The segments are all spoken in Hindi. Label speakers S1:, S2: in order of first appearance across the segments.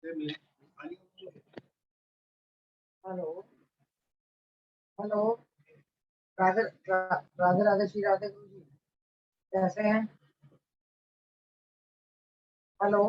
S1: हेलो। हेलो। राधे राधे राधे श्री राधे गुरु जी, कैसे हैं? हेलो।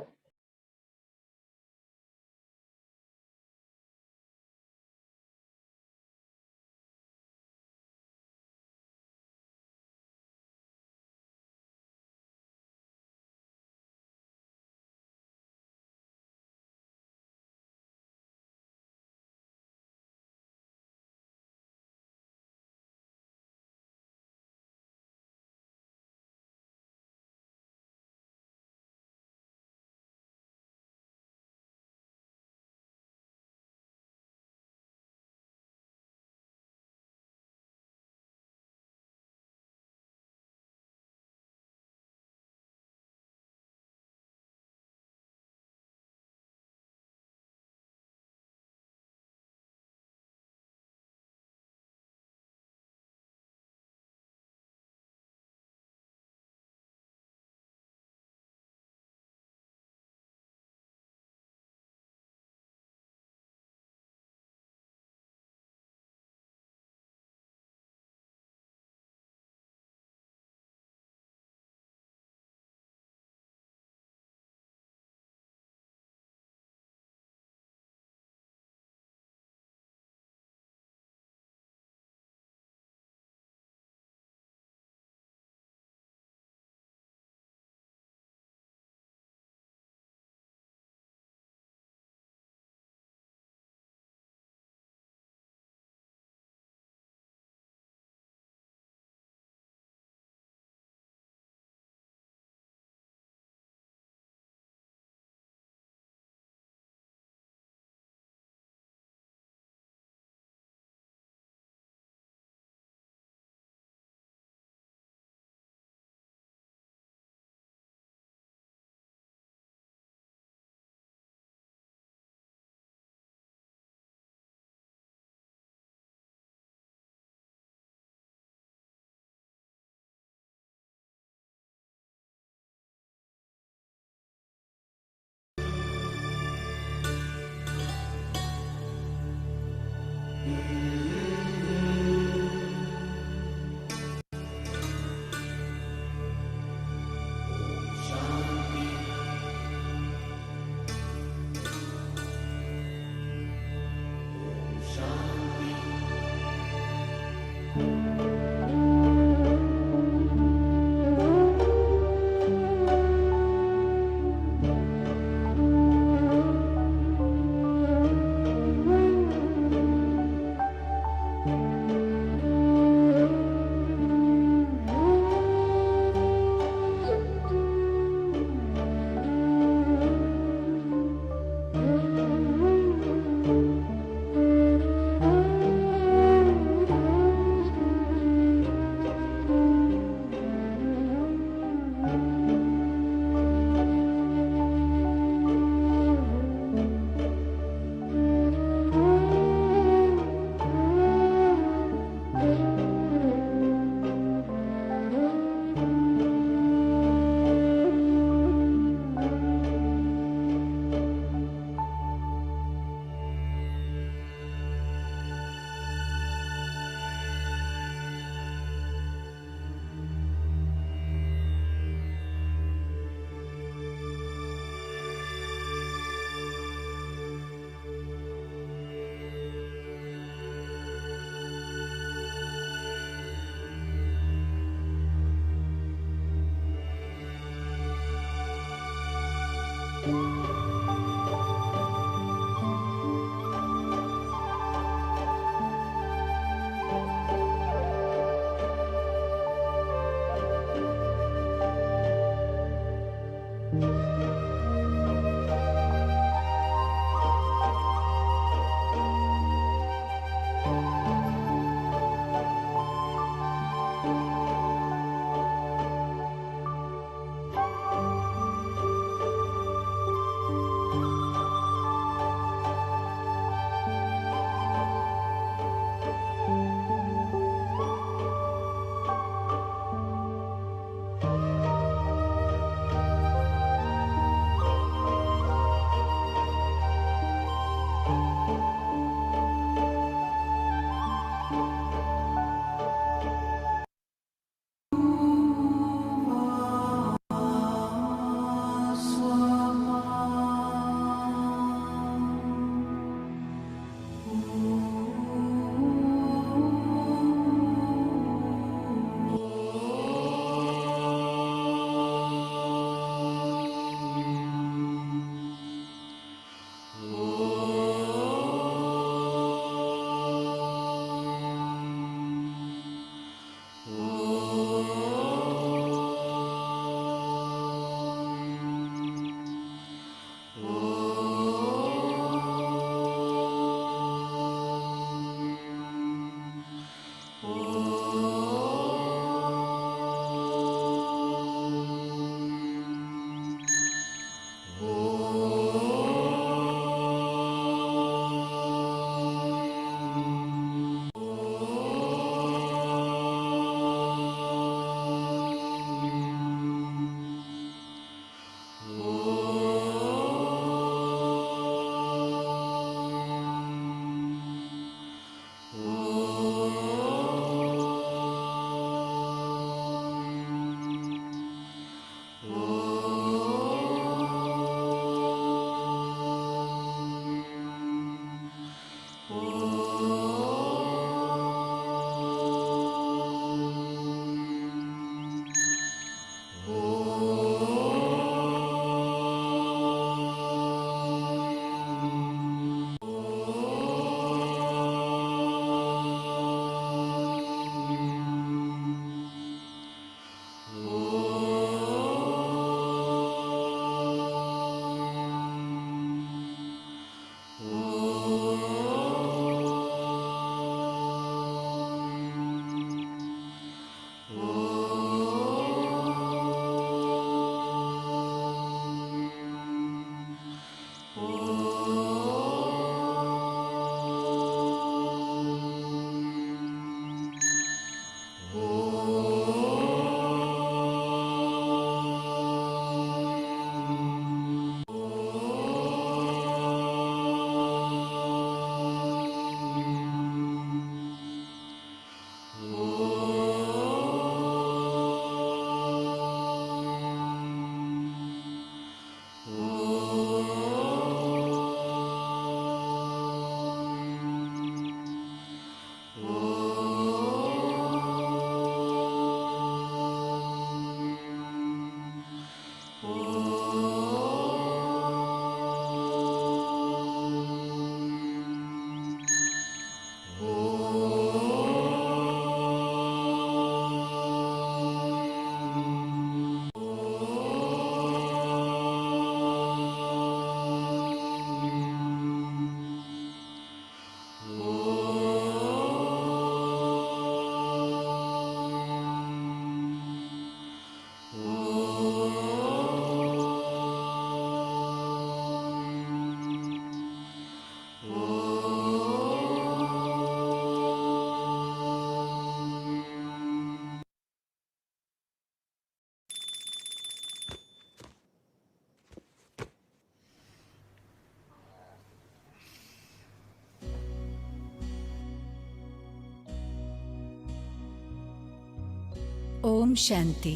S2: ओम शांति।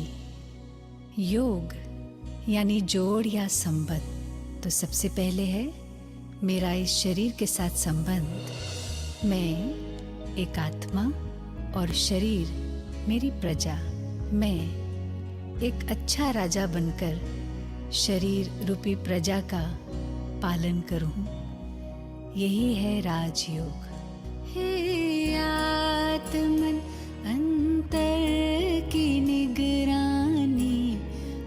S2: योग यानी जोड़ या संबंध, तो सबसे पहले है मेरा इस शरीर के साथ संबंध। मैं एक आत्मा और शरीर मेरी प्रजा। मैं एक अच्छा राजा बनकर शरीर रूपी प्रजा का पालन करूं। यही है राजयोग। हे आत्मन अंतर की निगरानी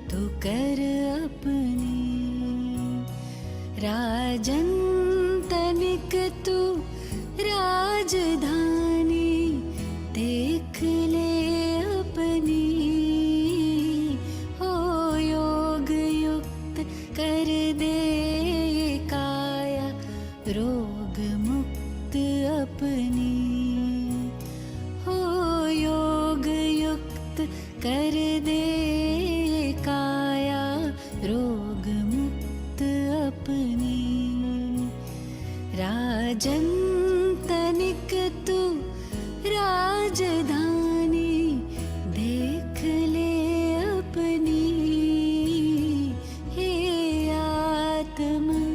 S2: तो कर अपनी। राजन तनिक तू राजधानी देख ले अपनी। हो योग युक्त कर दे काया रोग मुक्त अपनी। हो योग युक्त कर दे काया रोग मुक्त अपनी। राजन तनिक तू राजधानी देख ले अपनी। हे आत्मन।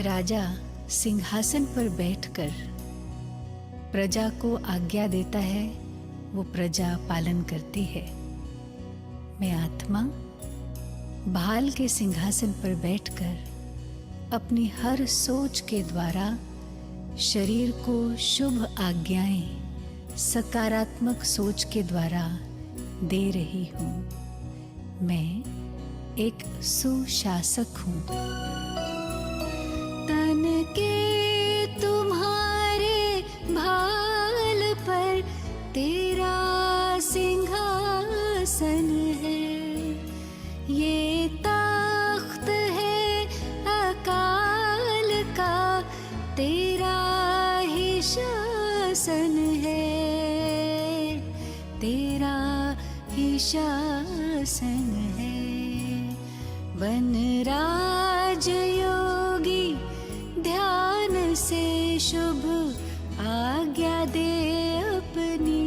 S2: राजा सिंहासन पर बैठकर प्रजा को आज्ञा देता है, वो प्रजा पालन करती है। मैं आत्मा भाल के सिंहासन पर बैठकर अपनी हर सोच के द्वारा शरीर को शुभ आज्ञाएं सकारात्मक सोच के द्वारा दे रही हूँ। मैं एक सुशासक हूँ। तन के तुम्हारे भाल पर तेरा सिंहासन है। ये तख्त है अकाल का, तेरा ही शासन है। तेरा ही शासन है। बन राज योगी ध्यान से शुभ आज्ञा दे अपनी।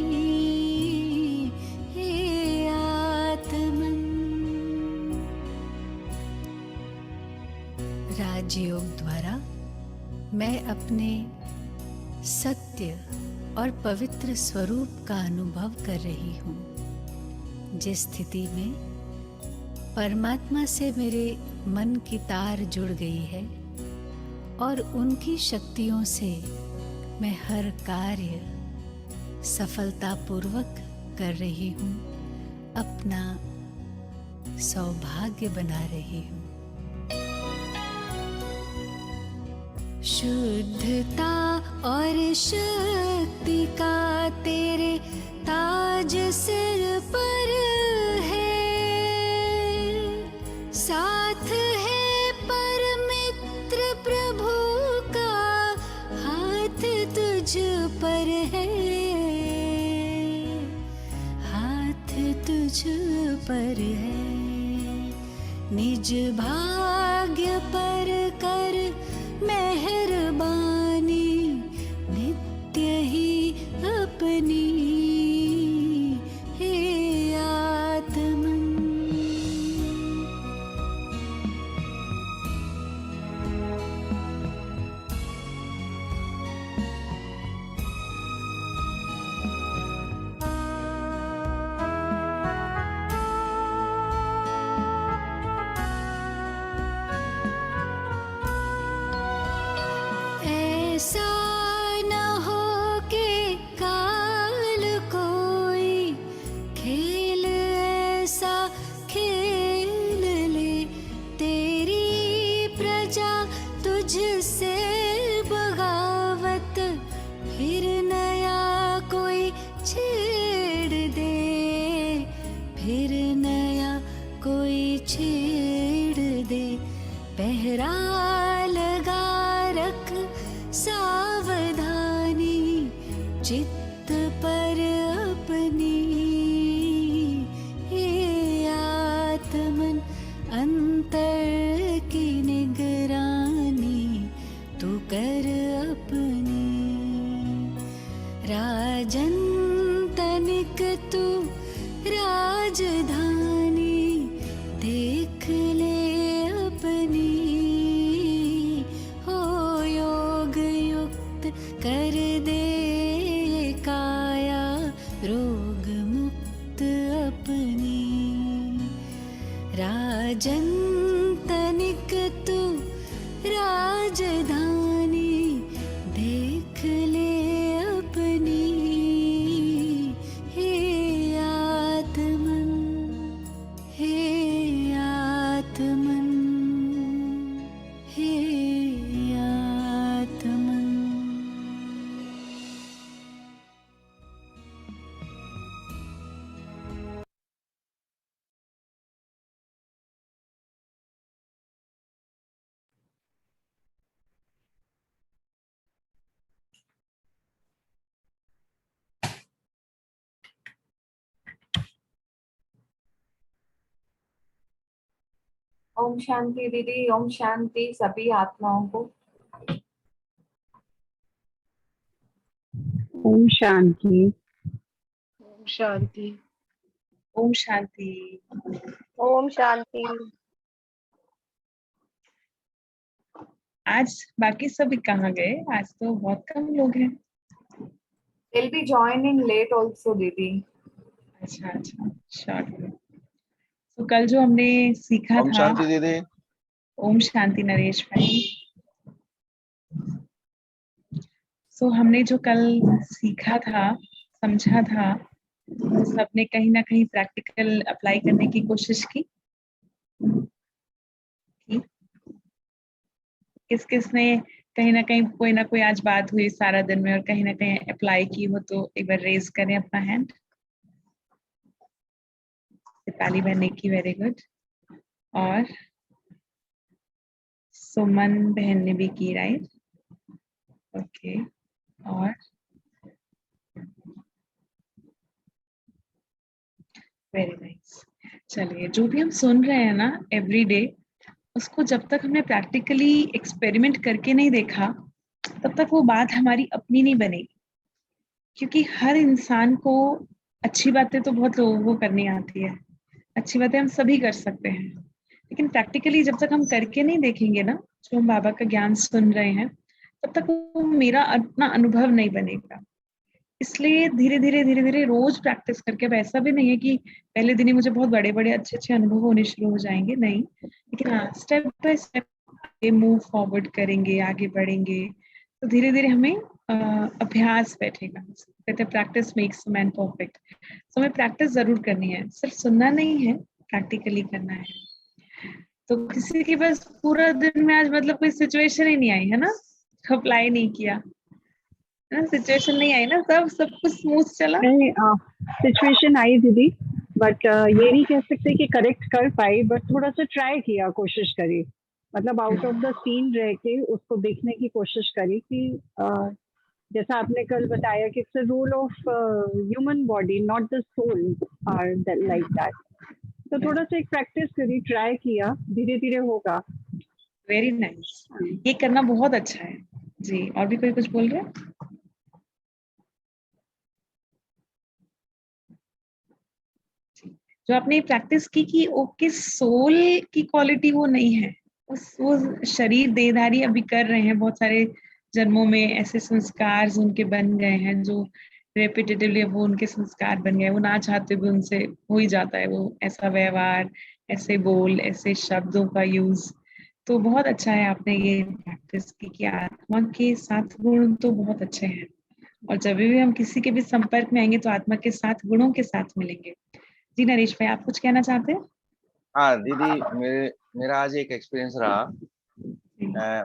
S2: हे आत्मन। राजयोग द्वारा मैं अपने सत्य और पवित्र स्वरूप का अनुभव कर रही हूँ, जिस स्थिति में परमात्मा से मेरे मन की तार जुड़ गई है और उनकी शक्तियों से मैं हर कार्य सफलतापूर्वक कर रही हूँ, अपना सौभाग्य बना रही हूँ। शुद्धता और शक्ति का तेरे ताज सिर पर है। साथ है परमित्र प्रभु का हाथ तुझ पर है। हाथ तुझ पर है। निज भाग्य पर कर मेहरबानी नित्य ही अपनी। हे आत्मन। ऐसा न हो के काल कोई खेल ऐसा खेल ले। तेरी प्रजा तुझसे बगावत फिर नया कोई छेड़ दे। फिर नया कोई छेड़ दे। पहरा लगा रख सावधानी चित्त पर अपनी। हे आत्मन अंतर की निगरानी तू कर अपनी। राजन राजधानी देख ले अपनी, हो योग युक्त कर दे काया रोग मुक्त अपनी। राजन तनिक तू राजधानी देख ले अपनी, हे आत्मन, हे आत्मन, हे आत्मन।
S3: ओम शांति दीदी, ओम शांति सभी आत्माओं को।
S4: ओम शांति।
S5: ओम शांति।
S6: ओम शांति।
S5: ओम शांति।
S6: आज बाकी सभी कहाँ गए? आज तो बहुत कम लोग हैं।
S3: They'll be joining late also दीदी।
S6: अच्छा अच्छा, श्योर। तो कल जो हमने सीखा
S7: ओम
S6: था,
S7: शांति दीदी।
S6: ओम शांति नरेश भाई। तो हमने जो कल सीखा था, समझा था, वो सबने कहीं ना कहीं प्रैक्टिकल अप्लाई करने की कोशिश की। किस किस ने कहीं ना कहीं कोई ना कोई आज बात हुई सारा दिन में और कहीं ना कहीं अप्लाई की हो तो एक बार रेज करें अपना हैंड। दीपाली बहन ने की, वेरी गुड। और सुमन बहन ने भी की, राइट? ओके। और वेरी नाइस। चलिए, जो भी हम सुन रहे हैं ना एवरी डे, उसको जब तक हमने प्रैक्टिकली एक्सपेरिमेंट करके नहीं देखा तब तक वो बात हमारी अपनी नहीं बनेगी। क्योंकि हर इंसान को अच्छी बातें तो बहुत लोगों को करनी आती है, अच्छी बातें हम सभी कर सकते हैं, लेकिन प्रैक्टिकली जब तक हम करके नहीं देखेंगे ना, जो हम बाबा का ज्ञान सुन रहे हैं, तब तक वो मेरा अपना अनुभव नहीं बनेगा। इसलिए धीरे धीरे रोज प्रैक्टिस करके, अब ऐसा भी नहीं है कि पहले दिन ही मुझे बहुत बड़े बड़े अच्छे अच्छे अनुभव होने शुरू हो जाएंगे, नहीं, लेकिन हाँ, step by step move forward करेंगे, आगे बढ़ेंगे, तो धीरे धीरे हमें अभ्यास बैठेगा। कहते हैं प्रैक्टिस मेक्स मैन परफेक्ट। तो हमें प्रैक्टिस जरूर करनी है, सिर्फ सुनना नहीं है, प्रैक्टिकली करना है। तो किसी के पास पूरा दिन में आज मतलब कोई सिचुएशन ही नहीं आई है ना, अप्लाई नहीं किया ना, सिचुएशन नहीं आई ना, सब कुछ स्मूथ चला।
S4: नहीं, सिचुएशन आई दीदी, बट ये नहीं कह सकते कि करेक्ट कर पाई, बट थोड़ा सा ट्राई किया, कोशिश करी, मतलब आउट ऑफ द सीन रह के उसको देखने की कोशिश करी कि जैसा आपने कल बताया कि it's a role of human body, not the soul or like that. तो थोड़ा सा एक प्रैक्टिस करी, ट्राई किया, धीरे धीरे होगा।
S6: वेरी नाइस, ये करना बहुत अच्छा है जी। और भी कोई कुछ बोल रहे हैं? जो आपने प्रैक्टिस की कि ओके, सोल की क्वालिटी वो नहीं है, वो शरीर देहधारी अभी कर रहे हैं, बहुत सारे जन्मों में ऐसे संस्कार उनके बन गए हैं जो रेपिटेटिवली वो उनके संस्कार बन गए, वो ना चाहते भी उनसे हो ही जाता है वो ऐसा व्यवहार, ऐसे बोल, ऐसे शब्दों का यूज। तो बहुत अच्छा है आपने ये प्रैक्टिस की कि आत्मा के 7 गुण तो बहुत अच्छे हैं, और जब भी हम किसी के भी संपर्क में आएंगे तो आत्मा के 7 गुणों के साथ मिलेंगे। जी नरेश भाई, आप कुछ कहना चाहते हैं?
S7: हाँ दीदी, मेरा आज एक एक्सपीरियंस रहा।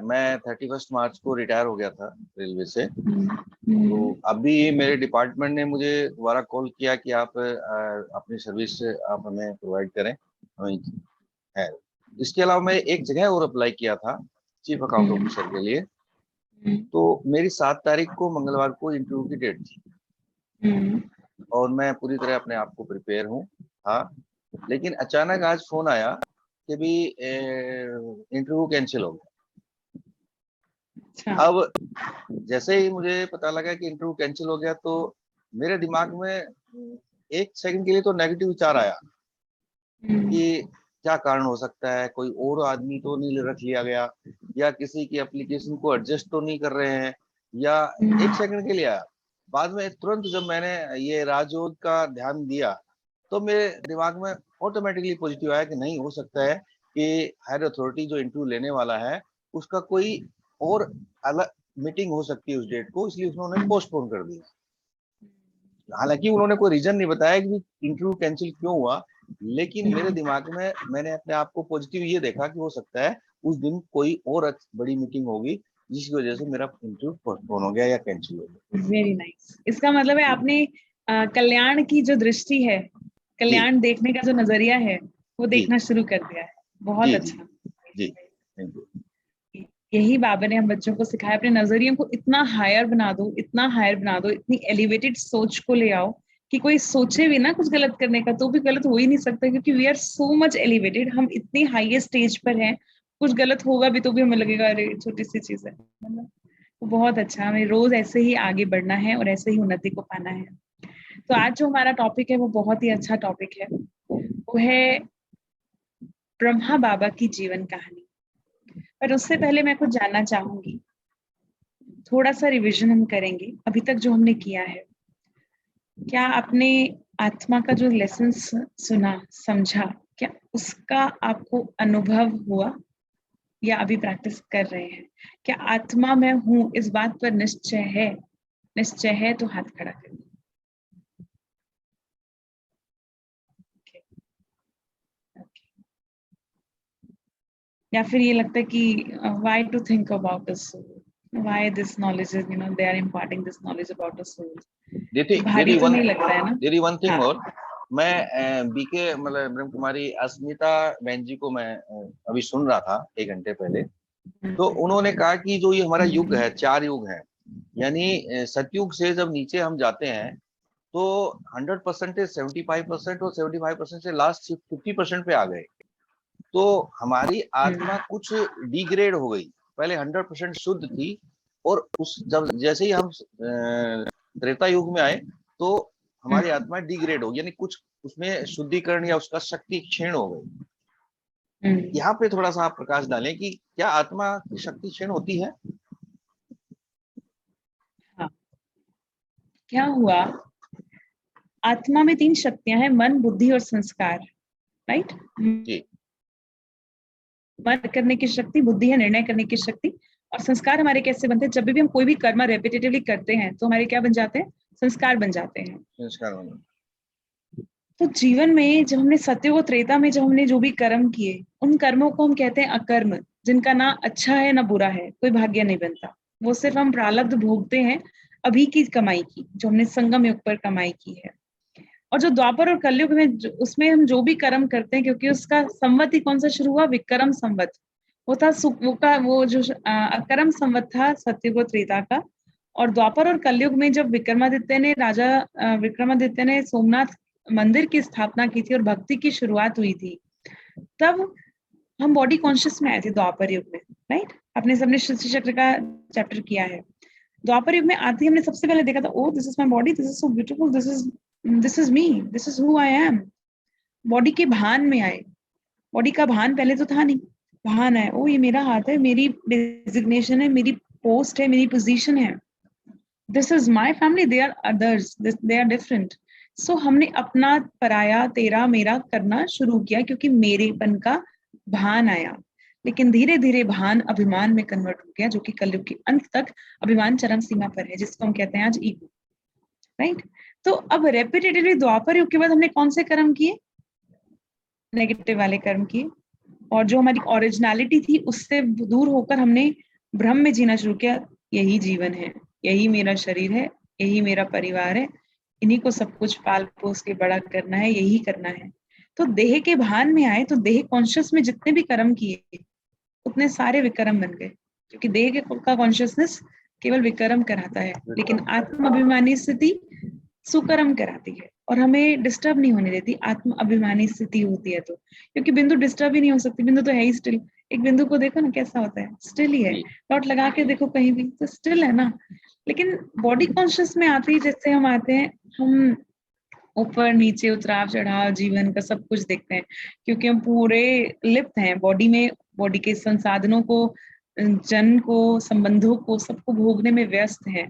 S7: मैं 31 मार्च को रिटायर हो गया था रेलवे से। तो अभी मेरे डिपार्टमेंट ने मुझे दोबारा कॉल किया कि आप अपनी सर्विस आप हमें प्रोवाइड करें, हमें है। इसके अलावा मैं एक जगह और अप्लाई किया था, चीफ अकाउंट ऑफिसर के लिए। तो मेरी 7 तारीख को मंगलवार को इंटरव्यू की डेट थी और मैं पूरी तरह अपने आप को प्रिपेयर हूँ। हाँ, लेकिन अचानक आज फोन आया कि भी इंटरव्यू कैंसिल हो गया। अब जैसे ही मुझे पता लगा कि इंटरव्यू कैंसिल हो गया तो मेरे दिमाग में एक सेकंड के लिए तो नेगेटिव विचार आया कि क्या कारण हो सकता है, कोई और आदमी तो नहीं रख लिया गया, या किसी की एप्लीकेशन को एडजस्ट तो नहीं कर रहे हैं, या एक सेकंड के लिए आया। बाद में तुरंत जब मैंने ये राजयोग का ध्यान दिया तो मेरे दिमाग में ऑटोमेटिकली पॉजिटिव आया कि नहीं, हो सकता है कि हायर अथॉरिटी जो इंटरव्यू लेने वाला है उसका कोई और अलग मीटिंग हो सकती है उस डेट को, इसलिए उन्होंने पोस्टपोन कर दिया। हालांकि उन्होंने कोई रीजन नहीं बताया कि इंटरव्यू कैंसिल क्यों हुआ, लेकिन मेरे दिमाग में मैंने अपने आप को पॉजिटिव ये देखा कि हो सकता है उस दिन कोई और बड़ी मीटिंग होगी जिसकी वजह से मेरा इंटरव्यू पोस्टपोन हो गया या कैंसिल हो गया।
S6: Very nice. इसका मतलब है आपने कल्याण की जो दृष्टि है, कल्याण देखने का जो नजरिया है वो देखना शुरू कर दिया है। बहुत अच्छा
S7: जी, थैंक यू।
S6: यही बाबा ने हम बच्चों को सिखाया, अपने नजरिए को इतना हायर बना दो, इतना हायर बना दो, इतनी एलिवेटेड सोच को ले आओ कि कोई सोचे भी ना कुछ गलत करने का तो भी गलत हो ही नहीं सकता, क्योंकि we are so much elevated, हम इतनी हाईएस्ट स्टेज पर हैं। कुछ गलत होगा भी तो भी हमें लगेगा अरे छोटी सी चीज है, मतलब तो बहुत अच्छा। हमें रोज ऐसे ही आगे बढ़ना है और ऐसे ही उन्नति को पाना है। तो आज जो हमारा टॉपिक है वो बहुत ही अच्छा टॉपिक है, वो है ब्रह्मा बाबा की जीवन कहानी। पर उससे पहले मैं कुछ जानना चाहूंगी, थोड़ा सा रिवीजन हम करेंगे अभी तक जो हमने किया है। क्या आपने आत्मा का जो लेसन सुना, समझा, क्या उसका आपको अनुभव हुआ या अभी प्रैक्टिस कर रहे हैं? क्या आत्मा में हूं इस बात पर निश्चय है? निश्चय है तो हाथ खड़ा करिए। या फिर ये लगता है कि why to think about the soul, why this knowledge is, they are imparting this knowledge about the soul, भारी तो नहीं लगता है ना?
S7: देरी वन थिंग और मैं बीके मतलब ब्रह्म कुमारी अस्मिता बहन जी को मैं अभी सुन रहा था 1 घंटे पहले, तो उन्होंने कहा कि जो ये हमारा युग है, 4 युग है, यानी सतयुग से जब नीचे हम जाते हैं तो 100% से 75% और 75% से लास्ट 50% पे आ गए, तो हमारी आत्मा कुछ डिग्रेड हो गई। पहले 100% शुद्ध थी, और उस जब जैसे ही हम त्रेता युग में आए तो हमारी आत्मा डिग्रेड हो गई, यानी कुछ उसमें शुद्धिकरण या उसका शक्ति क्षीण हो गई। यहाँ पे थोड़ा सा आप प्रकाश डालें कि क्या आत्मा की शक्ति क्षीण होती है?
S6: हाँ, क्या हुआ, आत्मा में 3 शक्तियां हैं, मन, बुद्धि और संस्कार, राइट?
S7: जी।
S6: मन करने की शक्ति, बुद्धि है निर्णय करने की शक्ति, और संस्कार हमारे कैसे बनते हैं? जब भी हम कोई भी कर्म रेपिटेटिवली करते हैं तो हमारे क्या बन जाते हैं? संस्कार बन जाते हैं।
S7: संस्कार बन।
S6: तो जीवन में जब हमने सत्य व त्रेता में जब हमने जो भी कर्म किए, उन कर्मों को हम कहते हैं अकर्म, जिनका ना अच्छा है ना बुरा है, कोई भाग्य नहीं बनता। वो सिर्फ हम प्रारब्ध भोगते हैं अभी की कमाई की, जो हमने संगम युग पर कमाई की है। और जो द्वापर और कलयुग में उसमें हम जो भी कर्म करते हैं, क्योंकि उसका संवत ही कौन सा शुरू हुआ? विक्रम संवत। वो था वो जो अकर्म संवत था सत्ययुग और त्रेता का। और द्वापर और कलयुग में जब राजा विक्रमादित्य ने सोमनाथ मंदिर की स्थापना की थी और भक्ति की शुरुआत हुई थी, तब हम बॉडी कॉन्शियस में आए थे द्वापर युग में, राइट? अपने सबने सृष्टि चक्र का चैप्टर किया है। द्वापर युग में आते ही हमने सबसे पहले देखा था, oh this is my body, this is so beautiful, this is me, this is who I am. Body के भान में आए। बॉडी का भान पहले तो था नहीं, भान है, ओ ये मेरा हाथ है, मेरी डेजिग्नेशन है, मेरी पोस्ट है, मेरी पोजीशन है, this is my family, they are others, they are different. So हमने अपना पराया तेरा मेरा करना शुरू किया, क्योंकि मेरेपन का भान आया। लेकिन धीरे धीरे भान अभिमान में कन्वर्ट हो गया, जो कि कलयुग के अंत तक अभिमान चरम सीमा पर है, जिसको हम कहते हैं आज ईगो, राइट? तो अब रेपिटेटिवली द्वापर युग के बाद हमने कौन से कर्म किए? नेगेटिव वाले कर्म किए, और जो हमारी ओरिजिनलिटी थी उससे दूर होकर हमने भ्रम में जीना शुरू किया। यही जीवन है, यही मेरा शरीर है, यही मेरा परिवार है, इन्हीं को सब कुछ पाल पोस के बड़ा करना है, यही करना है। तो देह के भान में आए, तो देह कॉन्शियस में जितने भी कर्म किए उतने सारे विक्रम बन गए, क्योंकि देह का कॉन्शियसनेस केवल विक्रम कराता है, लेकिन आत्म अभिमानी स्थिति सुकर्म कराती है और हमें डिस्टर्ब नहीं होने देती। आत्म अभिमानी स्थिति होती है तो, क्योंकि बिंदु डिस्टर्ब ही नहीं हो सकती, बिंदु तो है ही स्टिल। एक बिंदु को देखो ना कैसा होता है, स्टिल ही है। डॉट लगा के देखो कहीं भी तो स्टिल है ना। लेकिन बॉडी कॉन्शियस में आते ही जैसे हम आते हैं, हम ऊपर नीचे उतराव चढ़ाव जीवन का सब कुछ देखते हैं, क्योंकि हम पूरे लिप्त हैं बॉडी में, बॉडी के संसाधनों को, जन को, संबंधों को, सबको भोगने में व्यस्त हैं।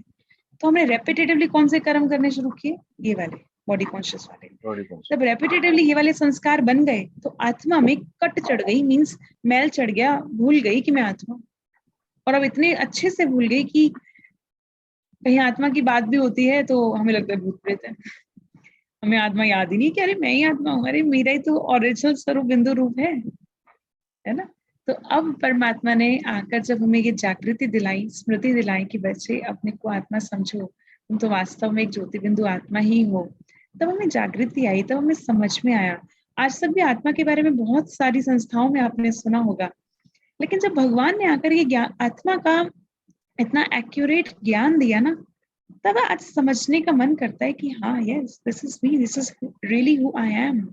S6: तो हमने रेपिटेटिवली कौन से कर्म करने शुरू किए? ये वाले बॉडी कॉन्शियस वाले।
S7: Body conscious.
S6: जब रेपिटेटिवली ये वाले संस्कार बन गए तो आत्मा में कट चढ़ गई, मीन्स मैल चढ़ गया, भूल गई कि मैं आत्मा हूं। और अब इतने अच्छे से भूल गई कि कहीं आत्मा की बात भी होती है तो हमें लगता है भूत प्रेत है, हमें आत्मा याद ही नहीं कि अरे मैं ही आत्मा हूँ, अरे मेरा ही तो ओरिजिनल स्वरूप बिंदु रूप है ना। तो अब परमात्मा ने आकर जब हमें ये जागृति दिलाई, स्मृति दिलाई कि बच्चे अपने को आत्मा समझो, तुम तो वास्तव में एक ज्योति बिंदु आत्मा ही हो, तब हमें जागृति आई, तब हमें समझ में आया। आज तक भी आत्मा के बारे में बहुत सारी संस्थाओं में आपने सुना होगा, लेकिन जब भगवान ने आकर ये ज्ञान, आत्मा का इतना एक्यूरेट ज्ञान दिया ना, तब आज समझने का मन करता है कि हाँ yes this is me, this is really who I M.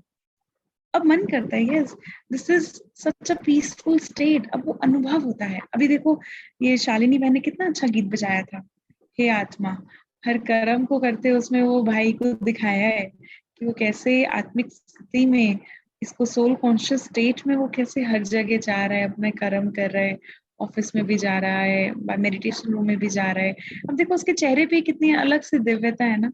S6: अब मन करता है yes this is such a peaceful state. अब वो अनुभव होता है। अभी देखो ये शालिनी बहन ने कितना अच्छा गीत बजाया था, हे आत्मा हर कर्म को करते, उसमें वो भाई को दिखाया है कि वो कैसे आत्मिक स्थिति में, इसको सोल कॉन्शियस स्टेट में वो कैसे हर जगह जा रहा है, अपने कर्म कर रहा है, ऑफिस में भी जा रहा है, मेडिटेशन रूम में भी जा रहा है। अब देखो उसके चेहरे पे कितनी अलग से दिव्यता है ना,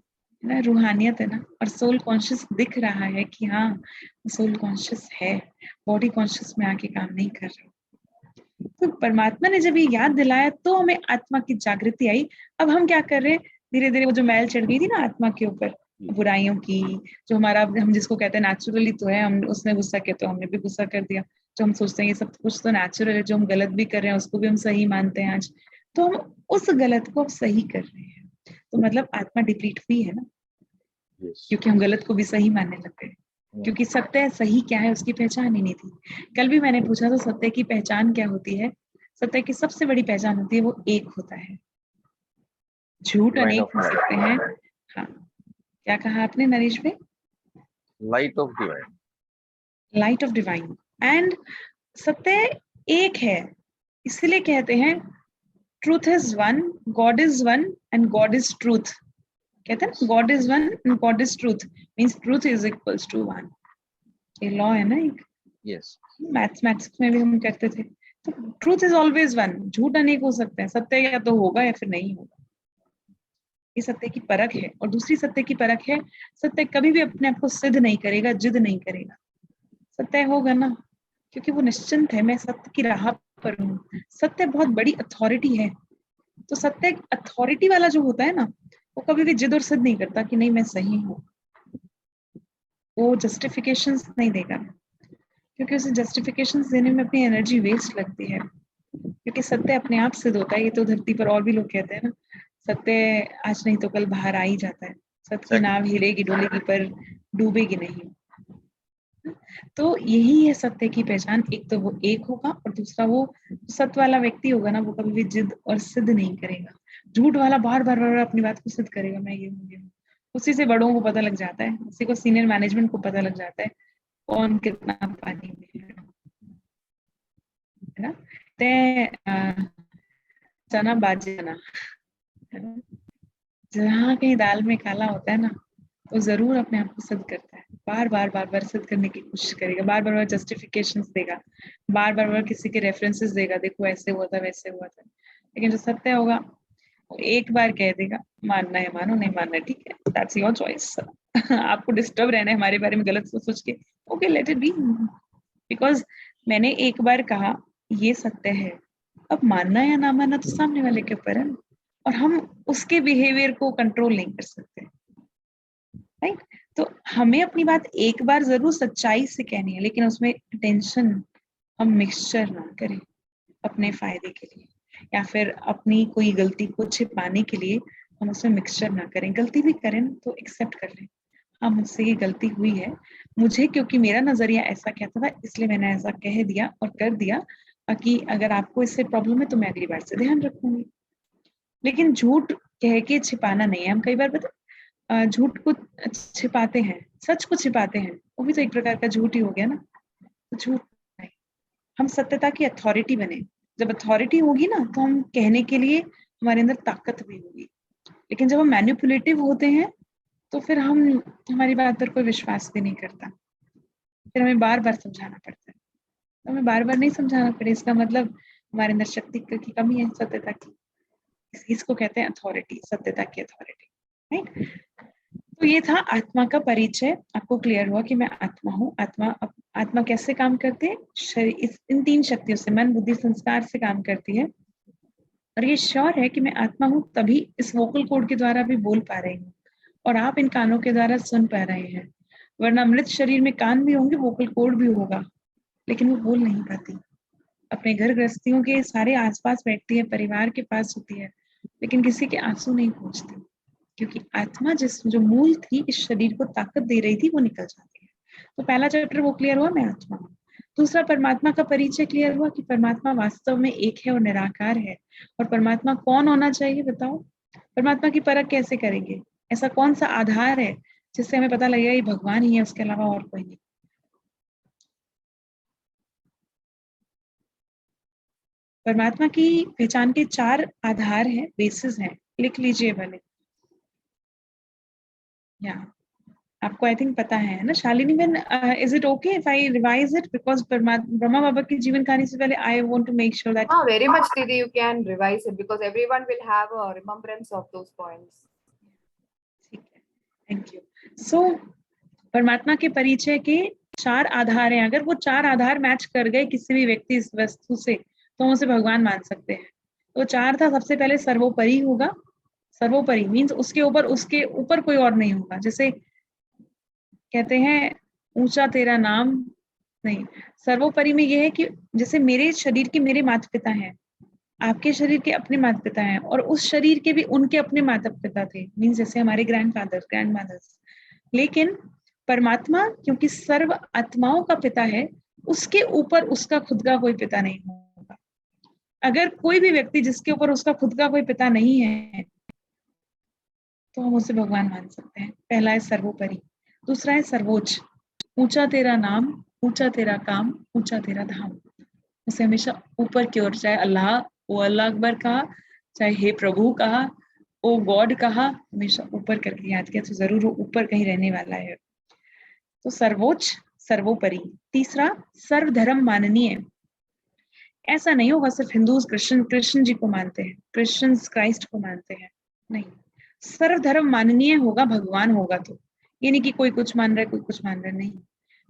S6: रूहानियत है ना, और सोल कॉन्शियस दिख रहा है कि हाँ सोल कॉन्शियस है, बॉडी कॉन्शियस में आके काम नहीं कर रहा। तो परमात्मा ने जब ये याद दिलाया तो हमें आत्मा की जागृति आई। अब हम क्या कर रहे हैं, धीरे धीरे वो जो मैल चढ़ गई थी ना आत्मा के ऊपर बुराइयों की, जो हमारा हम जिसको कहते हैं नेचुरली तो है, हम उसने गुस्सा किया तो हमने भी गुस्सा कर दिया, जो हम सोचते हैं ये सब कुछ तो नेचुरल है, जो हम गलत भी कर रहे हैं उसको भी हम सही मानते हैं आज, तो हम उस गलत को अब सही कर रहे हैं। तो मतलब आत्मा डिप्लीट हुई है ना, क्योंकि हम गलत को भी सही मानने लग गए, क्योंकि सत्य सही क्या है उसकी पहचान ही नहीं थी। कल भी मैंने पूछा तो सत्य की पहचान क्या होती है? सत्य की सबसे बड़ी पहचान होती है वो एक होता है। झूठ अनेक हो सकते हैं। हाँ, क्या कहा आपने नरेश भाई?
S7: Light of divine.
S6: Light of divine and सत्य एक है, इसलिए कहते हैं truth is one, God is one and god is truth. कहते हैं god is one and god is truth, means truth is equals to one. ये लॉ है ना एक,
S7: यस,
S6: मैथमेटिक्स में भी हम करते थे। तो ट्रूथ इज ऑलवेज वन, झूठ अनेक हो सकते हैं, सत्य या तो होगा या फिर नहीं होगा। ये सत्य की परख है। और दूसरी सत्य की परख है, सत्य कभी भी अपने आप को सिद्ध नहीं करेगा, जिद नहीं करेगा। सत्य होगा ना, क्योंकि वो निश्चिंत है, मैं सत्य की राह पर हूँ। सत्य बहुत बड़ी अथॉरिटी है। तो सत्य अथॉरिटी वाला जो होता है ना, वो कभी भी जिद और सिद्ध नहीं करता कि नहीं मैं सही हूँ। वो जस्टिफिकेशंस नहीं देगा, क्योंकि उसे जस्टिफिकेशंस देने में अपनी एनर्जी वेस्ट लगती है। क्योंकि सत्य अपने आप सिद्ध होता है। ये तो धरती पर और भी लोग कहते हैं ना, सत्य आज नहीं तो कल बाहर आ ही जाता है। सत्य की नाव हिलेगी डोलेगी पर डूबेगी नहीं। तो यही है सत्य की पहचान। एक तो वो एक होगा, और दूसरा वो सत्य वाला व्यक्ति होगा ना, वो कभी भी जिद और सिद्ध नहीं करेगा। झूठ वाला बार बार अपनी बात को सिद्ध करेगा, मैं ये हूँ। उसी से बड़ों को पता लग जाता है, उसी को सीनियर मैनेजमेंट को पता लग जाता है कौन कितना पानी में है ना। चना बाजना है ना, जहाँ कहीं दाल में काला होता है ना, तो जरूर अपने आप को सिद्ध करता है। बार बार सिद्ध करने की कोशिश करेगा, बार बार जस्टिफिकेशंस देगा, बार बार किसी के रेफरेंसेस देगा, देखो ऐसे हुआ था वैसे हुआ था। लेकिन जो सत्य होगा वो एक बार कह देगा, मानना है मानो, नहीं मानना है ठीक है, दैट्स योर चॉइस। आपको डिस्टर्ब रहना है हमारे बारे में गलत सोच के, okay let it be, because मैंने एक बार कहा ये सत्य है। अब मानना या ना मानना तो सामने वाले के ऊपर है ना, और हम उसके बिहेवियर को कंट्रोल नहीं कर सकते, राइट। तो हमें अपनी बात एक बार जरूर सच्चाई से कहनी है, लेकिन उसमें टेंशन हम मिक्सचर ना करें अपने फायदे के लिए, या फिर अपनी कोई गलती को छिपाने के लिए हम उसमें मिक्सचर ना करें। गलती भी करें तो एक्सेप्ट कर लें, हाँ मुझसे ये गलती हुई है, मुझे क्योंकि मेरा नजरिया ऐसा कहता था इसलिए मैंने ऐसा कह दिया और कर दिया, बाकी अगर आपको इससे प्रॉब्लम है तो मैं अगली बार से ध्यान रखूंगी। लेकिन झूठ कह के छिपाना नहीं है। हम कई बार पता झूठ को छिपाते हैं, सच को छिपाते हैं, वो भी तो एक प्रकार का झूठ ही हो गया ना। तो झूठ नहीं, हम सत्यता की अथॉरिटी बने। जब अथॉरिटी होगी ना तो हम कहने के लिए हमारे अंदर ताकत भी होगी। लेकिन जब हम मैनिपुलेटिव होते हैं तो फिर हमारी बात पर कोई विश्वास भी नहीं करता, फिर हमें बार बार समझाना पड़ता है। तो हमें बार बार नहीं समझाना पड़े, इसका मतलब हमारे अंदर शक्ति की कमी है, सत्यता की। इसको कहते हैं अथॉरिटी, सत्यता की अथॉरिटी, राइट। तो ये था आत्मा का परिचय। आपको क्लियर हुआ कि मैं आत्मा हूँ। आत्मा कैसे काम करते हैं? शरीर, इन 3 शक्तियों से, मन बुद्धि संस्कार से काम करती है। और ये श्योर है कि मैं आत्मा हूँ, तभी इस वोकल कोड के द्वारा भी बोल पा रही हूँ और आप इन कानों के द्वारा सुन पा रहे हैं। वरना मृत शरीर में कान भी होंगे, वोकल कोड भी होगा, लेकिन वो बोल नहीं पाती। अपने घर गृहस्थियों के सारे आसपास बैठती है, परिवार के पास होती है, लेकिन किसी के आंसू नहीं पहुंचते, क्योंकि आत्मा जो मूल थी, इस शरीर को ताकत दे रही थी, वो निकल जाती है। तो पहला चैप्टर वो क्लियर हुआ, मैं आत्मा हूँ। दूसरा, परमात्मा का परिचय क्लियर हुआ कि परमात्मा वास्तव में एक है और निराकार है। और परमात्मा कौन होना चाहिए, बताओ? परमात्मा की परख कैसे करेंगे? ऐसा कौन सा आधार है जिससे हमें पता लगेगा ये भगवान ही है, उसके अलावा और कोई नहीं? परमात्मा की पहचान के 4 आधार हैं, बेसिस हैं, लिख लीजिए भले। या आपको आई थिंक पता है ना Shalini ma'am? Is it okay if I revise it, because Brahma Baba की जीवन कहानी से पहले I want to make sure that
S3: very much, Didi, you can revise it because everyone will have a remembrance of those points.
S6: ठीक है, थैंक यू। सो परमात्मा के परिचय के 4 आधार हैं। अगर वो 4 आधार मैच कर गए किसी भी व्यक्ति इस वस्तु से, तो हम उसे भगवान मान सकते हैं। तो 4 था, सबसे पहले सर्वोपरि होगा। सर्वोपरि मीन्स उसके ऊपर कोई और नहीं होगा। जैसे कहते हैं ऊंचा तेरा नाम, नहीं, सर्वोपरि में ये है कि जैसे मेरे शरीर के मेरे माता पिता हैं, आपके शरीर के अपने माता पिता हैं, और उस शरीर के भी उनके अपने माता पिता थे, मीन्स जैसे हमारे ग्रैंडफादर ग्रैंडमदर्स। लेकिन परमात्मा क्योंकि सर्व आत्माओं का पिता है, उसके ऊपर उसका खुद का कोई पिता नहीं होगा। अगर कोई भी व्यक्ति जिसके ऊपर उसका खुद का कोई पिता नहीं है, तो हम उसे भगवान मान सकते हैं। पहला है सर्वोपरि। दूसरा है सर्वोच्च। ऊंचा तेरा नाम, ऊंचा तेरा काम, ऊंचा तेरा धाम। उसे हमेशा ऊपर की ओर, चाहे अल्लाह, ओ अल्लाह अकबर कहा, चाहे हे प्रभु कहा, ओ गॉड कहा, हमेशा ऊपर करके याद किया, तो जरूर वो ऊपर कहीं रहने वाला है। तो सर्वोच्च, सर्वोपरि। तीसरा, सर्वधर्म माननीय। ऐसा नहीं होगा सिर्फ हिंदूज कृष्ण जी को मानते हैं, क्रिश्चियंस क्राइस्ट को मानते हैं, नहीं। सर्वधर्म माननीय होगा, भगवान होगा। तो ये नहीं कि कोई कुछ मान रहा है कोई कुछ मान रहा है, नहीं।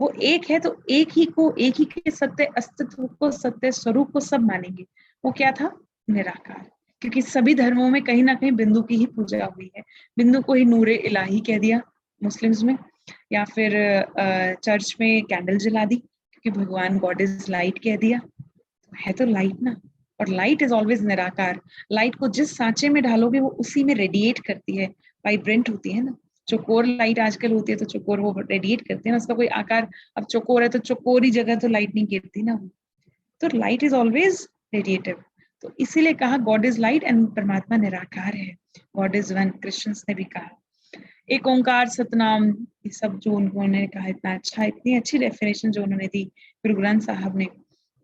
S6: वो एक है तो एक ही के सत्य अस्तित्व को, सत्य स्वरूप को सब मानेंगे। वो क्या था? निराकार। क्योंकि सभी धर्मों में कहीं ना कहीं बिंदु की ही पूजा हुई है। बिंदु को ही नूरे इलाही कह दिया मुस्लिम्स में, या फिर चर्च में कैंडल जला दी क्योंकि भगवान गॉड इज लाइट कह दिया। है तो लाइट ना, और लाइट इज ऑलवेज निराकार। लाइट को जिस सांचे में डालोगे वो उसी में रेडिएट करती है, वाइब्रेंट होती है ना। चौकोर लाइट आजकल होती है तो चौकोर वो रेडिएट करते हैं ना, उसका कोई आकार, अब चौकोर है तो चौकोरी जगह तो लाइट नहीं गिरती ना। तो लाइट इज ऑलवेज रेडिएटिव। तो इसीलिए कहा गॉड इज लाइट एंड परमात्मा निराकार है। गॉड इज वन, क्रिश्चियंस ने भी कहा। एक ओंकार सतनाम, ये सब जो उन्होंने कहा, इतना अच्छा, इतनी अच्छी डेफिनेशन जो उन्होंने दी गुरु ग्रंथ साहब ने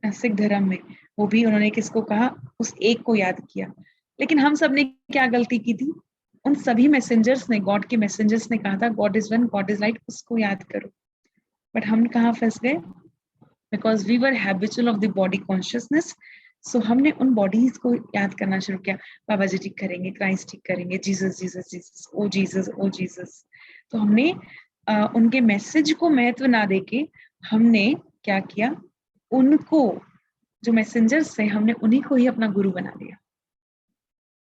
S6: सिख धर्म में, वो भी उन्होंने किसको कहा? उस एक को याद किया। लेकिन हम सब ने क्या गलती की थी? उन सभी मैसेंजर्स ने, गॉड के मैसेंजर्स ने कहा था God is one, God is light, उसको याद करो। बट हम कहाँ फंस गए? Because we were habitual of the body consciousness. So हमने उन बॉडीज को याद करना शुरू किया। बाबा जी ठीक करेंगे, क्राइस्ट ठीक करेंगे, जीसस जीसस जीसस, ओ जीसस ओ जीसस। तो हमने उनके मैसेज को महत्व ना देके हमने क्या किया? उनको, जो मैसेंजर्स थे, हमने उन्हीं को ही अपना गुरु बना दिया,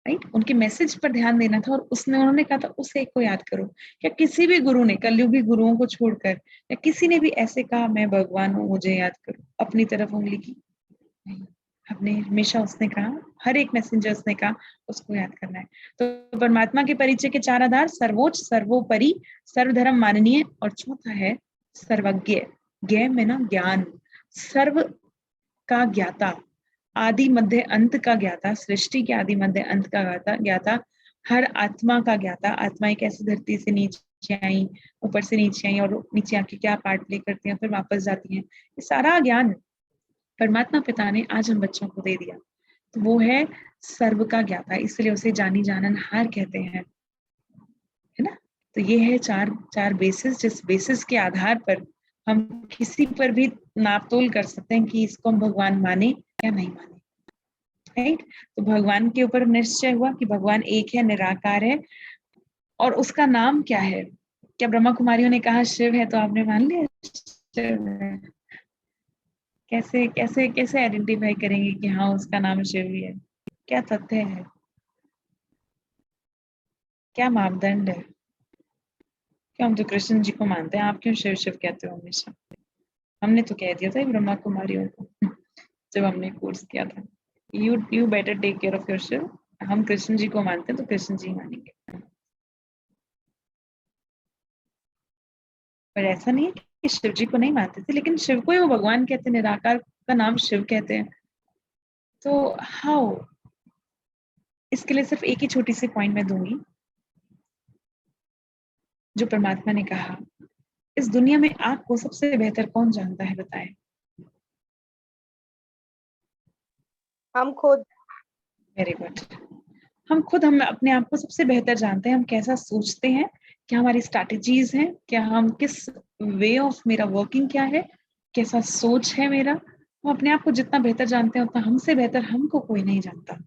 S6: राइट। उनके मैसेज पर ध्यान देना था, और उन्होंने कहा था उस एक को याद करो। क्या किसी भी गुरु ने, कलयुगी गुरुओं को छोड़कर, या किसी ने भी ऐसे कहा मैं भगवान हूँ मुझे याद करो, अपनी तरफ उंगली की? नहीं। हमने हमेशा, उसने कहा, हर एक मैसेंजर्स ने कहा उसको याद करना है। तो परमात्मा के परिचय के 4 आधार, सर्वोच्च, सर्वोपरि, सर्वधर्म माननीय, और चौथा है सर्वज्ञ। ज्ञ में ना ज्ञान, सर्व का ज्ञाता, आदि मध्य अंत का ज्ञाता, सृष्टि के आदि मध्य अंत का ज्ञाता, हर आत्मा का ज्ञाता। आत्माएं कैसे धरती से नीचे आई, ऊपर से नीचे आई, और नीचे आके क्या पार्ट प्ले करती हैं, फिर वापस जाती हैं, ये सारा ज्ञान परमात्मा पिता ने आज हम बच्चों को दे दिया। तो वो है सर्व का ज्ञाता, इसलिए उसे जानी जाननहार कहते हैं, है ना। तो ये है चार बेसिस, जिस बेसिस के आधार पर हम किसी पर भी नापतोल कर सकते हैं कि इसको हम भगवान माने या नहीं माने, राइट। तो भगवान के ऊपर निश्चय हुआ कि भगवान एक है, निराकार है, और उसका नाम क्या है। क्या ब्रह्मा कुमारियों ने कहा शिव है तो आपने मान लिया शिव है? कैसे कैसे कैसे आइडेंटिफाई करेंगे कि हाँ उसका नाम शिव ही है? क्या तथ्य है, क्या मापदंड है? क्या हम तो कृष्ण जी को मानते हैं, आप क्यों शिव शिव कहते हो हमेशा? हमने तो कह दिया था ये ब्रह्मा कुमारियों को जब हमने कोर्स किया था, you better take care of your Shiv. हम कृष्ण जी को मानते हैं तो कृष्ण जी मानेंगे। पर ऐसा नहीं है कि शिव जी को नहीं मानते थे, लेकिन शिव को ही वो भगवान कहते हैं, निराकार का नाम शिव कहते हैं। तो हाउ, इसके लिए सिर्फ एक ही छोटी सी पॉइंट मैं दूंगी, जो परमात्मा ने कहा, इस दुनिया में आपको सबसे बेहतर कौन जानता है, बताएं।
S5: हम खुद।
S6: Very good. हम अपने आप को सबसे बेहतर जानते हैं। हम कैसा सोचते हैं, क्या हमारी स्ट्रैटेजीज हैं, क्या हम किस वे ऑफ, मेरा वर्किंग क्या है, कैसा सोच है मेरा। हम अपने आप को जितना बेहतर जानते हैं उतना हमसे बेहतर हमको कोई नहीं जानता।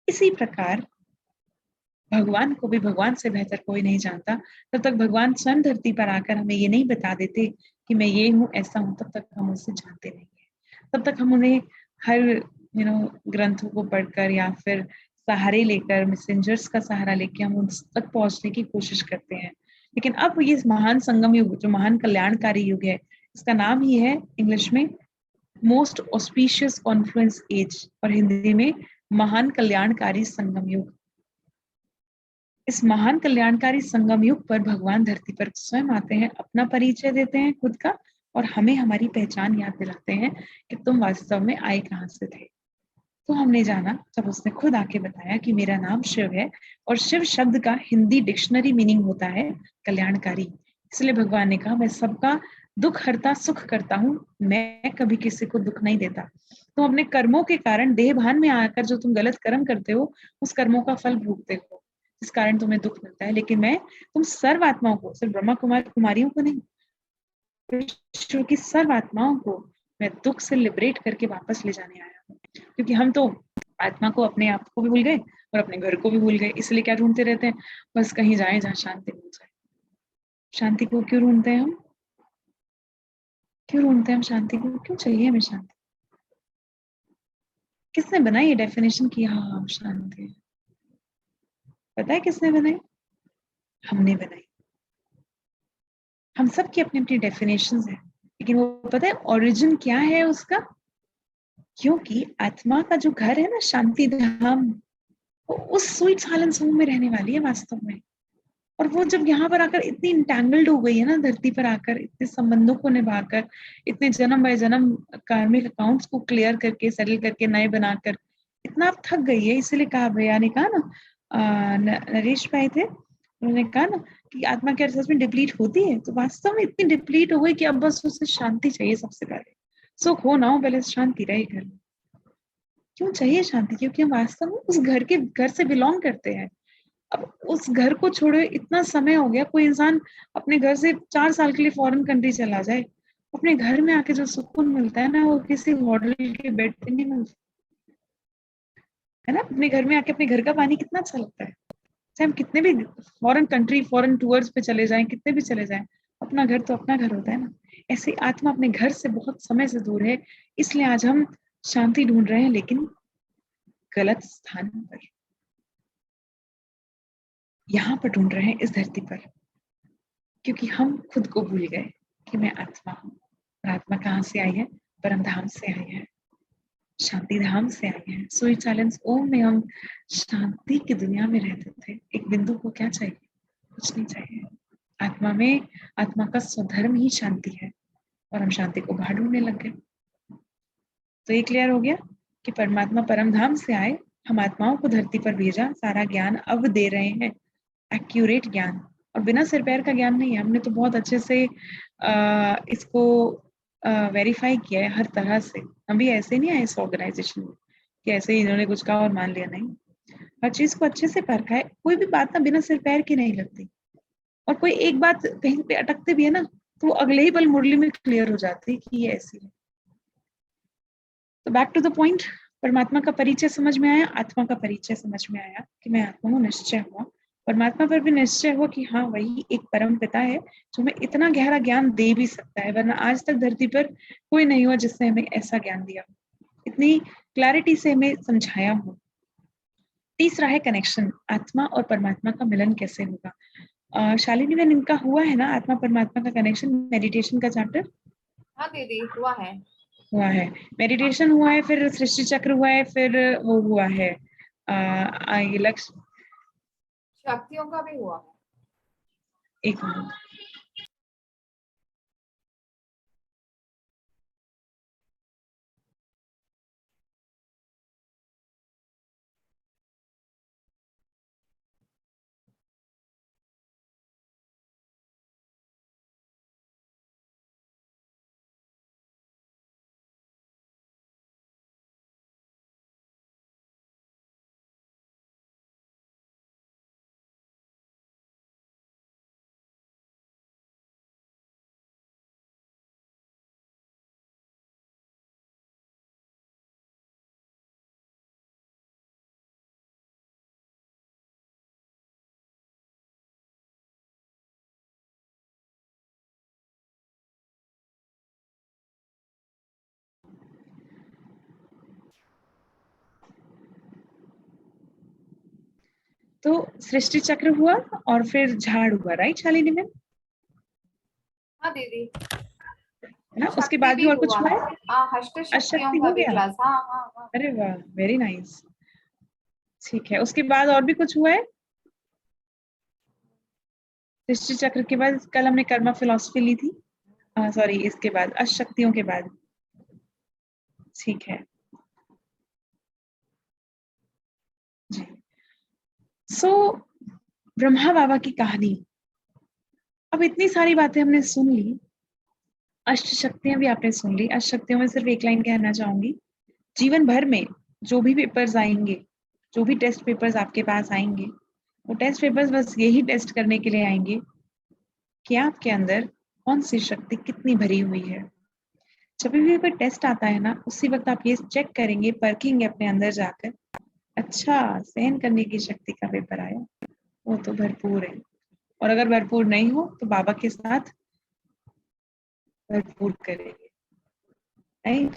S6: इसी प्रकार भगवान को भी भगवान से बेहतर कोई नहीं जानता। तब तक भगवान स्वयं धरती पर आकर हमें ये नहीं बता देते कि मैं ये हूँ, ऐसा हूँ, तब तक हम उसे जानते नहीं है। तब तक हम उन्हें हर ग्रंथों को पढ़कर या फिर सहारे लेकर, मैसेंजर्स का सहारा लेके हम उन तक पहुंचने की कोशिश करते हैं। लेकिन अब ये महान संगम युग, जो महान कल्याणकारी युग है, इसका नाम ही है इंग्लिश में मोस्ट ऑस्पिशियस कॉन्फ्लुएंस एज, और हिंदी में महान कल्याणकारी संगम युग। इस महान कल्याणकारी संगम युग पर भगवान धरती पर स्वयं आते हैं, अपना परिचय देते हैं खुद का, और हमें हमारी पहचान याद दिलाते हैं कि तुम वास्तव में आए कहाँ से थे। तो हमने जाना जब उसने खुद आके बताया कि मेरा नाम शिव है, और शिव शब्द का हिंदी डिक्शनरी मीनिंग होता है कल्याणकारी। इसलिए भगवान ने कहा मैं सबका दुख हरता सुख करता हूँ, मैं कभी किसी को दुख नहीं देता। तो अपने कर्मों के कारण देह भान में आकर जो तुम गलत कर्म करते हो, उस कर्मों का फल भोगते हो, इस कारण तुम्हें दुख मिलता है। लेकिन मैं तुम सर्व आत्माओं को, सिर्फ ब्रह्मा कुमारियों को नहीं, विश्व की सर्व आत्माओं को मैं दुख से लिबरेट करके वापस ले जाने आया हूँ। क्योंकि हम तो आत्मा को, अपने आप को भी भूल गए और अपने घर को भी भूल गए, इसलिए क्या ढूंढते रहते हैं, बस कहीं जाए जहाँ शांति मिल जाए। शांति को क्यों ढूंढते हैं हम? क्यों ढूंढते हैं हम शांति को? क्यों चाहिए हमें शांति? किसने बनाई ये डेफिनेशन की हाँ शांति? पता है किसने बनाई? हमने बनाई। हम सब की अपनी अपनी डेफिनेशंस है, लेकिन वो पता है ओरिजिन क्या है उसका? क्योंकि आत्मा का जो घर है ना, शांति धाम, वो उस स्वीट साइलेंस होम में रहने वाली है वास्तव में। और वो जब यहाँ पर आकर इतनी इंटैंगल्ड हो गई है ना, धरती पर आकर इतने संबंधों को निभाकर, इतने जन्म बाय जन्म कार्मिक अकाउंट्स को क्लियर करके, सेटल करके, नए बनाकर इतना थक गई है। इसीलिए कहा, भैया ने कहा ना, नरेश भाई थे, उन्होंने कहा ना कि आत्मा के अर्थात में डिप्लीट होती है, तो वास्तव में इतनी डिप्लीट हो गई कि अब बस उसे शांति चाहिए। सबसे पहले सुख हो ना हो, पहले शांति रहे घर में। क्यों चाहिए शांति? क्योंकि हम वास्तव में उस घर से बिलोंग करते हैं। अब उस घर को छोड़े इतना समय हो गया, कोई इंसान अपने घर से 4 साल के लिए फॉरेन कंट्री चला जाए, अपने घर में आके जो सुकून मिलता है ना, वो किसी होटल के बेड पे नहीं मिलता है ना। अपने घर में आके अपने घर का पानी कितना अच्छा लगता है। चाहे हम कितने भी फॉरेन कंट्री, फॉरेन टूर्स पे चले जाएं, कितने भी चले जाएं, अपना घर तो अपना घर होता है ना। ऐसे आत्मा अपने घर से बहुत समय से दूर है, इसलिए आज हम शांति ढूंढ रहे हैं, लेकिन गलत स्थान पर, यहाँ पर ढूंढ रहे हैं, इस धरती पर। क्योंकि हम खुद को भूल गए कि मैं आत्मा हूँ। और आत्मा कहाँ से आई है? परम धाम से आई है, शांति धाम से आई है। स्वीट साइलेंस ओम में हम शांति की दुनिया में रहते थे। एक बिंदु को क्या चाहिए? कुछ नहीं चाहिए। आत्मा में, आत्मा का स्वधर्म ही शांति है, और हम शांति को बाहर ढूंढने लग गए। तो ये क्लियर हो गया कि परमात्मा परम धाम से आए, हम आत्माओं को धरती पर भेजा, सारा ज्ञान अब दे रहे हैं, एक्यूरेट ज्ञान, और बिना सिर पैर का ज्ञान नहीं है। हमने तो बहुत अच्छे से इसको वेरीफाई किया है हर तरह से। हम भी ऐसे नहीं आए इस ऑर्गेनाइजेशन में कि ऐसे ही इन्होंने कुछ कहा और मान लिया, नहीं। हर चीज को अच्छे से परखा है। कोई भी बात ना बिना सिर पैर की नहीं लगती। और कोई एक बात कहीं पे अटकते भी है ना, तो वो अगले ही पल मुरली में क्लियर हो जाती है कि ये ऐसी है। तो बैक टू द पॉइंट, परमात्मा का परिचय समझ में आया, आत्मा का परिचय समझ में आया कि मैं आत्मा हूँ, निश्चय हुआ। परमात्मा पर भी निश्चय हुआ कि हाँ वही एक परम पिता है जो हमें इतना गहरा ज्ञान दे भी सकता है, वरना आज तक धरती पर कोई नहीं हुआ जिसने हमें ऐसा ज्ञान दिया, इतनी क्लैरिटी से हमें समझाया हो। तीसरा है कनेक्शन, आत्मा और परमात्मा का मिलन कैसे होगा। शालिनी बहन, इनका हुआ है ना आत्मा परमात्मा का कनेक्शन, मेडिटेशन का चैप्टर?
S3: हाँ दीदी हुआ है।
S6: हुआ है, मेडिटेशन हुआ है, फिर सृष्टि चक्र हुआ है, फिर वो हुआ है ये लक्ष्य।
S3: शक्तियों का भी हुआ है।
S6: एक मिनट, तो सृष्टि चक्र हुआ और फिर झाड़ हुआ, राइट शालिनी बहन?
S3: हाँ दीदी,
S6: है ना, उसके
S3: शक्ति
S6: बाद भी
S3: भी
S6: और कुछ हुआ है?
S3: हाँ, अष्ट शक्तियों
S6: अशक्ति
S3: का
S6: हो
S3: भी
S6: गया?
S3: क्लास। हाँ हाँ हाँ।
S6: अरे वाह, वेरी नाइस। ठीक है, उसके बाद और भी कुछ हुआ है? सृष्टि चक्र के बाद कल हमने कर्मा फिलॉसफी ली थी, सॉरी इसके बाद अशक्तियों के बाद। ठीक है जी। सो ब्रह्मा बाबा की कहानी, अब इतनी सारी बातें हमने सुन ली, अष्ट शक्तियां भी आपने सुन ली। अष्ट शक्तियों में सिर्फ एक लाइन कहना चाहूंगी, जीवन भर में जो भी पेपर्स आएंगे, जो भी टेस्ट पेपर्स आपके पास आएंगे, वो टेस्ट पेपर्स बस यही टेस्ट करने के लिए आएंगे कि आपके अंदर कौन सी शक्ति कितनी भरी हुई है। जब भी कोई टेस्ट आता है ना, उसी वक्त आप ये चेक करेंगे, परखेंगे अपने अंदर जाकर, अच्छा सहन करने की शक्ति का पेपर आया, वो तो भरपूर है। और अगर भरपूर नहीं हो तो बाबा के साथ भरपूर करेंगे, राइट?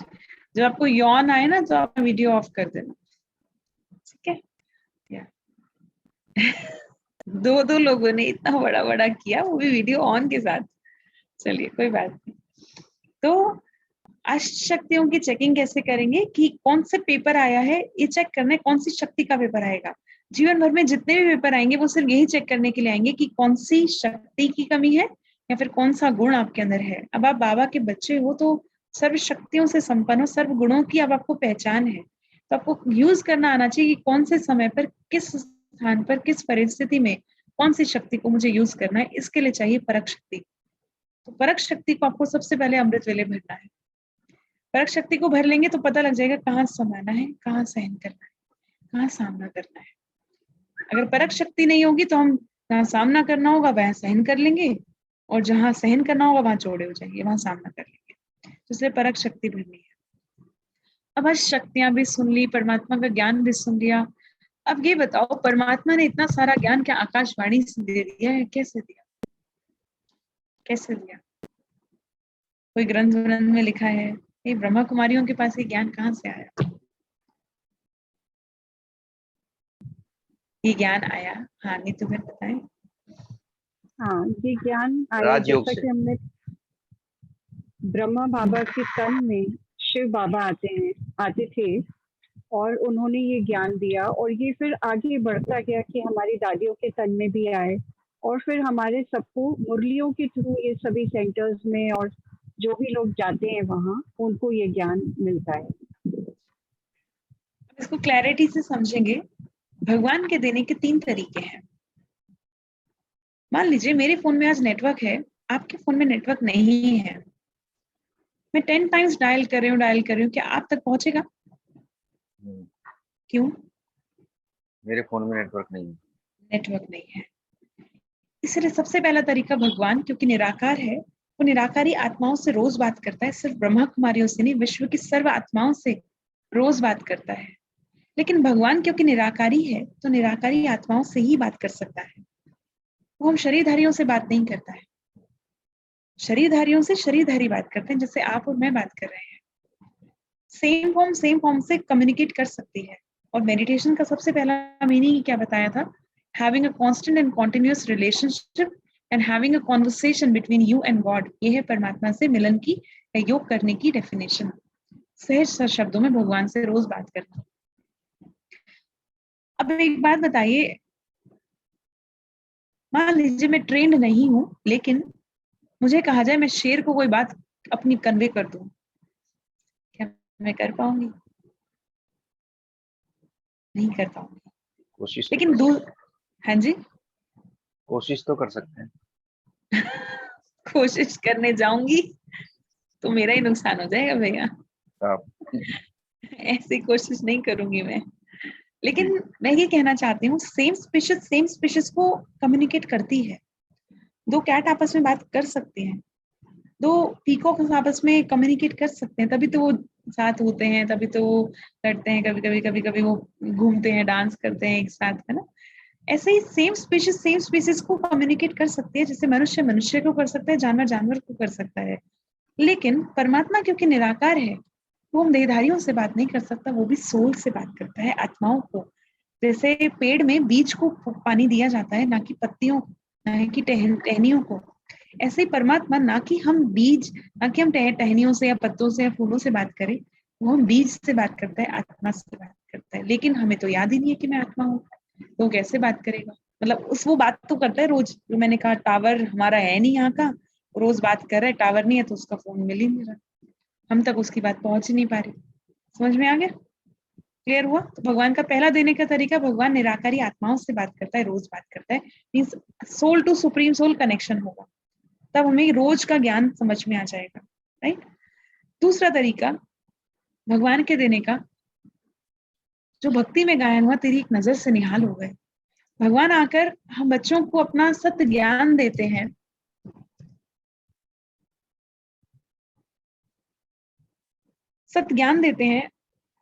S6: जब आपको यौन आए ना, तो आप वीडियो ऑफ कर देना, ठीक है? दो दो लोगों ने इतना बड़ा बड़ा किया, वो भी वीडियो ऑन के साथ। चलिए कोई बात नहीं। तो अष्ट शक्तियों की चेकिंग कैसे करेंगे कि कौन से पेपर आया है, ये चेक करना है कौन सी शक्ति का पेपर आएगा। जीवन भर में जितने भी पेपर आएंगे वो सिर्फ यही चेक करने के लिए आएंगे कि कौन सी शक्ति की कमी है या फिर कौन सा गुण आपके अंदर है। अब आप बाबा के बच्चे हो तो सर्व शक्तियों से संपन्न हो, सर्व गुणों की अब आपको पहचान है, तो आपको यूज करना आना चाहिए कि कौन से समय पर, किस स्थान पर, किस परिस्थिति में कौन सी शक्ति को मुझे यूज करना है। इसके लिए चाहिए परख शक्ति। तो परख शक्ति को आपको सबसे पहले अमृत वेले भरना है। परख शक्ति को भर लेंगे तो पता लग जाएगा कहाँ समाना है, कहाँ सहन करना है, कहाँ सामना करना है। अगर परख शक्ति नहीं होगी तो हम जहाँ सामना करना होगा वहां सहन कर लेंगे, और जहां सहन करना होगा वहां चौड़े हो जाएंगे, वहां सामना कर लेंगे। तो इसलिए परख शक्ति भरनी है। अब आज शक्तियां भी सुन ली, परमात्मा का ज्ञान भी सुन लिया। अब ये बताओ, परमात्मा ने इतना सारा ज्ञान क्या आकाशवाणी से दे दिया है? कैसे दिया, कैसे दिया? कोई ग्रंथ व्रंथ में लिखा है? ये ब्रह्मा कुमारियों के पास ये ज्ञान कहाँ से आया? ये ज्ञान आया, हाँ नीतू बहन बताएं।
S4: हाँ, ये ज्ञान आया
S7: राजयोग
S4: जैसा
S7: से।
S4: कि हमने ब्रह्मा बाबा के तन में शिव बाबा आते थे और उन्होंने ये ज्ञान दिया, और ये फिर आगे बढ़ता गया कि हमारी दादियों के तन में भी आए, और फिर हमारे सबको मुरलियों के थ्रू ये सभी सेंटर्स में और जो भी लोग जाते हैं वहाँ उनको ये ज्ञान मिलता है।
S6: इसको क्लैरिटी से समझेंगे। भगवान के देने के 3 तरीके हैं। मान लीजिए मेरे फोन में आज नेटवर्क है, आपके फोन में नेटवर्क नहीं है, मैं 10 टाइम्स डायल कर रही हूँ, क्या आप तक पहुंचेगा? क्यों?
S7: मेरे फोन में नेटवर्क नहीं है।
S6: नेटवर्क नहीं है। इसलिए सबसे पहला तरीका, भगवान क्योंकि निराकार है, वो निराकारी आत्माओं से रोज बात करता है, सिर्फ ब्रह्मा कुमारियों से नहीं, विश्व की सर्व आत्माओं से रोज बात करता है। लेकिन भगवान क्योंकि निराकारी है, तो निराकारी आत्माओं से ही बात कर सकता है। वो हम शरीरधारियों से बात नहीं करता है। शरीरधारियों से शरीरधारी बात करते हैं, जैसे आप और मैं बात कर रहे हैं। सेम फॉर्म से कम्युनिकेट कर सकती है। और मेडिटेशन का सबसे पहला मीनिंग क्या बताया था? Having a constant and continuous relationship and having a conversation between you and God. ये है परमात्मा से मिलन की या योग करने की डेफिनेशन। सहज शब्दों में भगवान से रोज बात करना। अब एक बात बताइए, मान लीजिए मैं ट्रेंड नहीं हूं, लेकिन मुझे कहा जाए मैं शेर को कोई बात अपनी कन्वे कर दूं, क्या मैं कर पाऊंगी? नहीं कर पाऊंगी।
S7: कोशिश तो
S6: लेकिन हाँ जी,
S7: कोशिश तो कर सकते हैं।
S6: कोशिश करने जाऊंगी तो मेरा ही नुकसान हो जाएगा भैया।
S7: आप
S6: ऐसी कोशिश नहीं करूंगी मैं। लेकिन मैं ये कहना चाहती हूँ, सेम स्पीशीज को कम्युनिकेट करती है। दो कैट आपस में बात कर सकते हैं, दो पीकॉक आपस में कम्युनिकेट कर सकते हैं, तभी तो वो साथ होते हैं, तभी तो वो लड़ते हैं, कभी कभी वो घूमते हैं, डांस करते हैं एक साथ, है ना। ऐसे ही सेम स्पीशीज को कम्युनिकेट कर सकती है, जैसे मनुष्य मनुष्य को कर सकता है, जानवर जानवर को कर सकता है। लेकिन परमात्मा क्योंकि निराकार है, वो हम देहधारियों से बात नहीं कर सकता, वो भी सोल से बात करता है, आत्माओं को। जैसे पेड़ में बीज को पानी दिया जाता है, ना कि पत्तियों, ना कि टहनियों को। ऐसे ही परमात्मा, ना कि हम बीज, ना कि हम टहनियों से या पत्तों से या फूलों से बात करें, वो हम बीज से बात करता है, आत्मा से बात करता है। लेकिन हमें तो याद ही नहीं है कि मैं आत्मा हूँ, तो कैसे बात करेगा? मतलब वो बात तो करता है रोज। जो मैंने कहा, टावर हमारा है नहीं यहाँ का, रोज बात कर रहा है, टावर नहीं है तो उसका फोन मिल ही नहीं रहा, हम तक उसकी बात पहुंच ही नहीं पा रही। समझ में आ गया? क्लियर हुआ? तो भगवान का पहला देने का तरीका, भगवान निराकारी आत्माओं से बात करता है, रोज बात करता है। Means soul to supreme soul connection होगा, तब हमें रोज का ज्ञान समझ में आ जाएगा, राइट। दूसरा तरीका भगवान के देने का, जो भक्ति में गायन हुआ, तेरी एक नजर से निहाल हो गए। भगवान आकर हम बच्चों को अपना सत्य ज्ञान देते हैं। सत्य ज्ञान देते हैं,